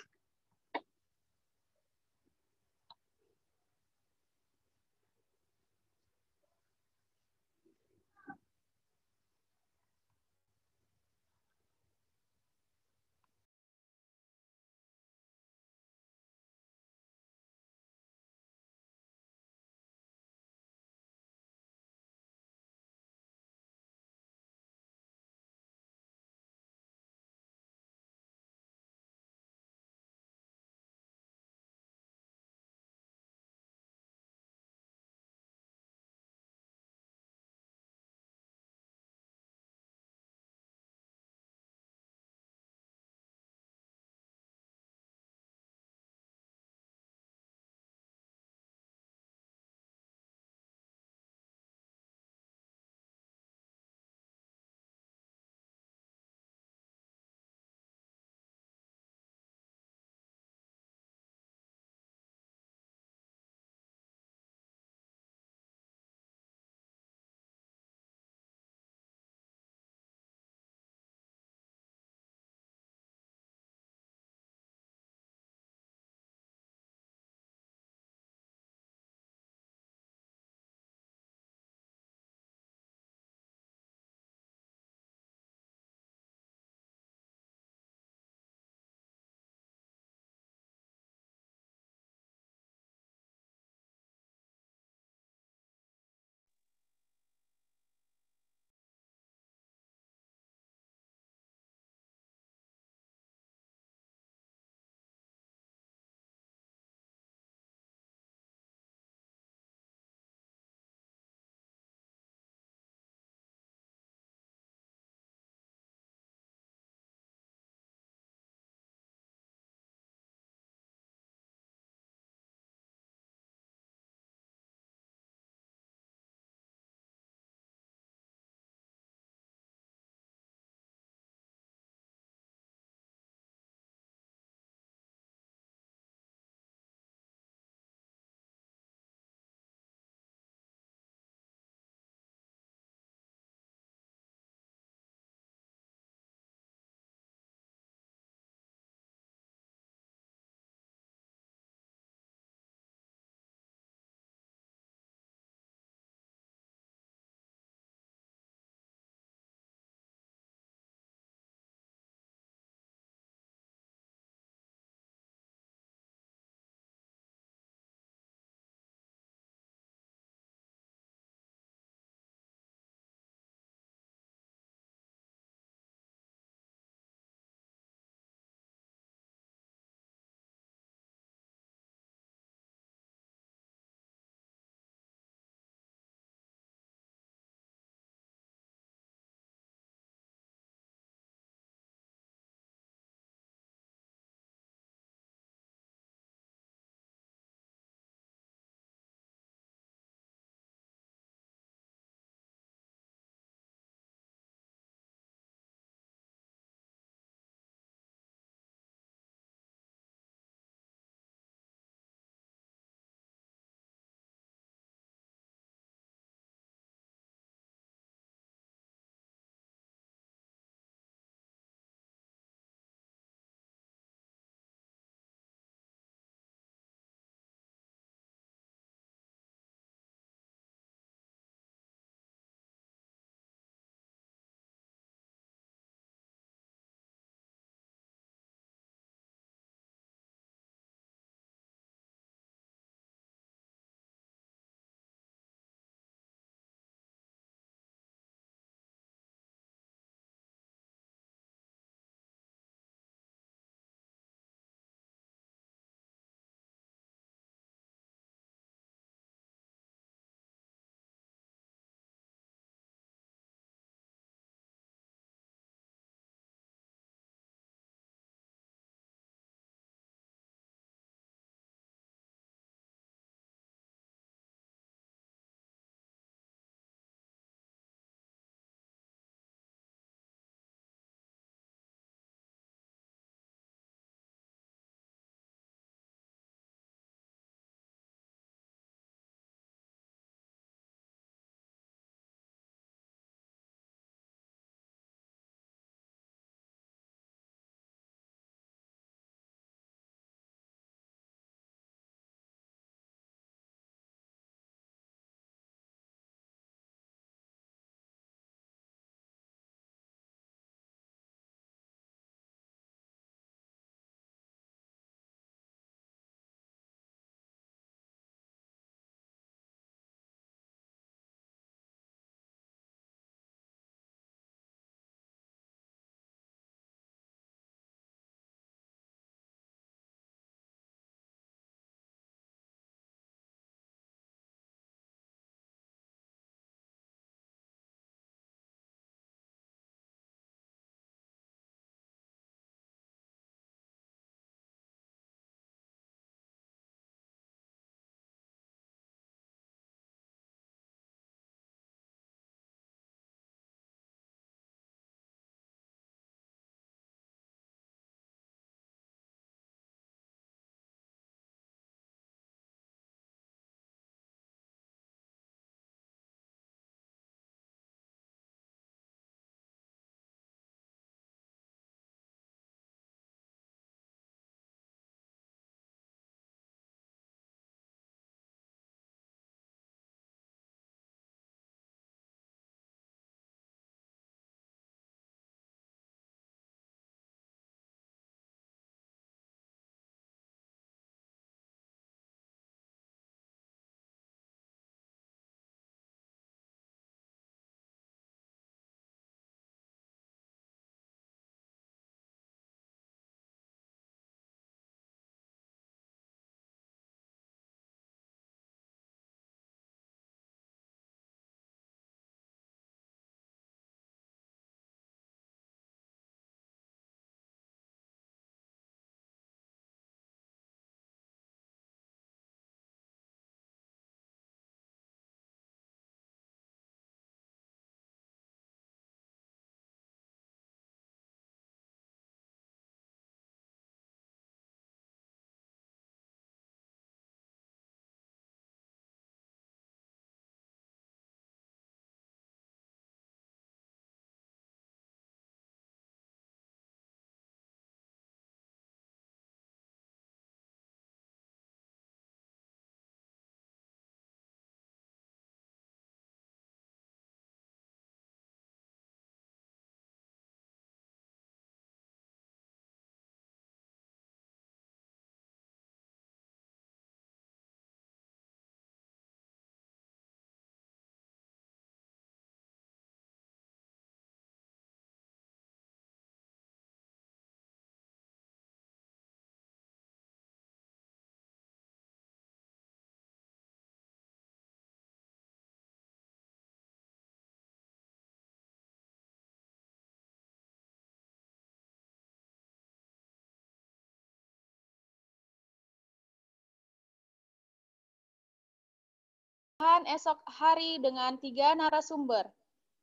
esok hari dengan 3 narasumber,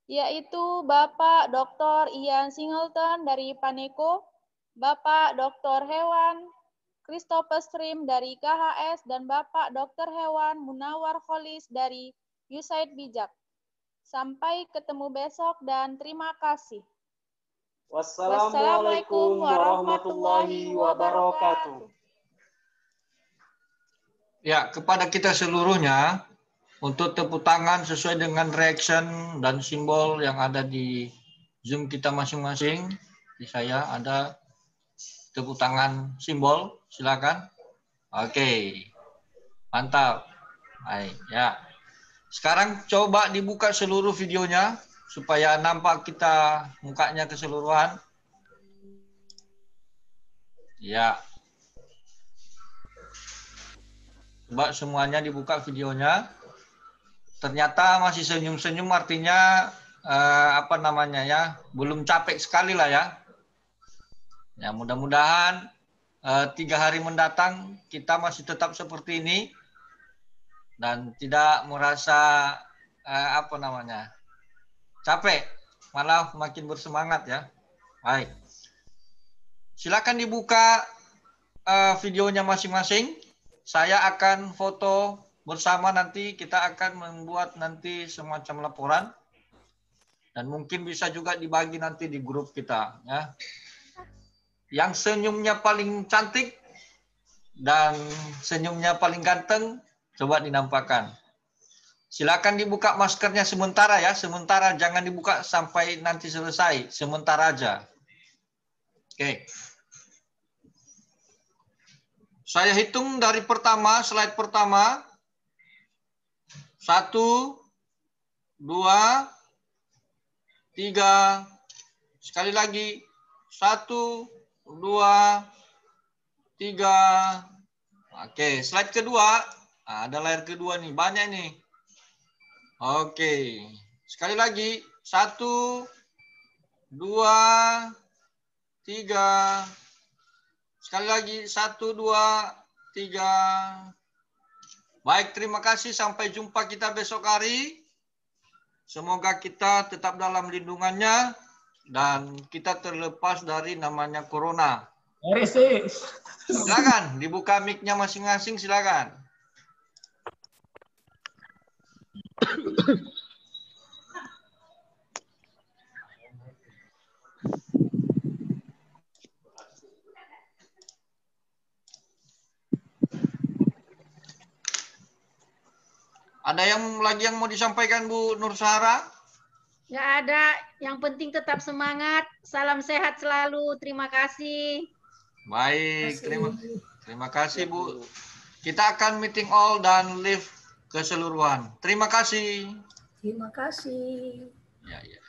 yaitu Bapak Dr. Ian Singleton dari Paneko, Bapak Dr. Hewan Christopher Stream dari KHS, dan Bapak Dr. Hewan Munawar Kholis dari USAID Bijak. Sampai ketemu besok dan terima kasih. Wassalamualaikum warahmatullahi wabarakatuh. Ya, kepada kita seluruhnya, untuk tepuk tangan sesuai dengan reaction dan simbol yang ada di Zoom kita masing-masing. Di saya ada tepuk tangan simbol, silakan. Oke, mantap. Baik, ya. Sekarang coba dibuka seluruh videonya supaya nampak kita mukanya keseluruhan. Ya. Coba semuanya dibuka videonya. Ternyata masih senyum-senyum, artinya apa namanya ya, belum capek sekali lah ya. Ya, mudah-mudahan 3 hari mendatang kita masih tetap seperti ini dan tidak merasa apa namanya capek, malah makin bersemangat ya. Baik, silakan dibuka videonya masing-masing. Saya akan foto bersama, nanti kita akan membuat nanti semacam laporan dan mungkin bisa juga dibagi nanti di grup kita ya. Yang senyumnya paling cantik dan senyumnya paling ganteng coba dinampakkan. Silakan dibuka maskernya sementara ya, sementara, jangan dibuka sampai nanti selesai, sementara aja. Oke. Saya hitung dari pertama, slide pertama. 1, 2, 3. Sekali lagi. 1, 2, 3. Oke, slide kedua. Nah, ada layar kedua nih, banyak nih. Oke. Sekali lagi. 1, 2, 3. Sekali lagi, 1, 2, 3. Baik, terima kasih. Sampai jumpa kita besok hari. Semoga kita tetap dalam lindungannya dan kita terlepas dari namanya corona. Silakan, dibuka mic-nya masing-masing, silakan. Ada yang lagi yang mau disampaikan Bu Nur Sahara? Nggak ada. Yang penting tetap semangat. Salam sehat selalu. Terima kasih. Baik, terima kasih Bu. Kita akan meeting all dan live keseluruhan. Terima kasih. Terima kasih. Ya, ya.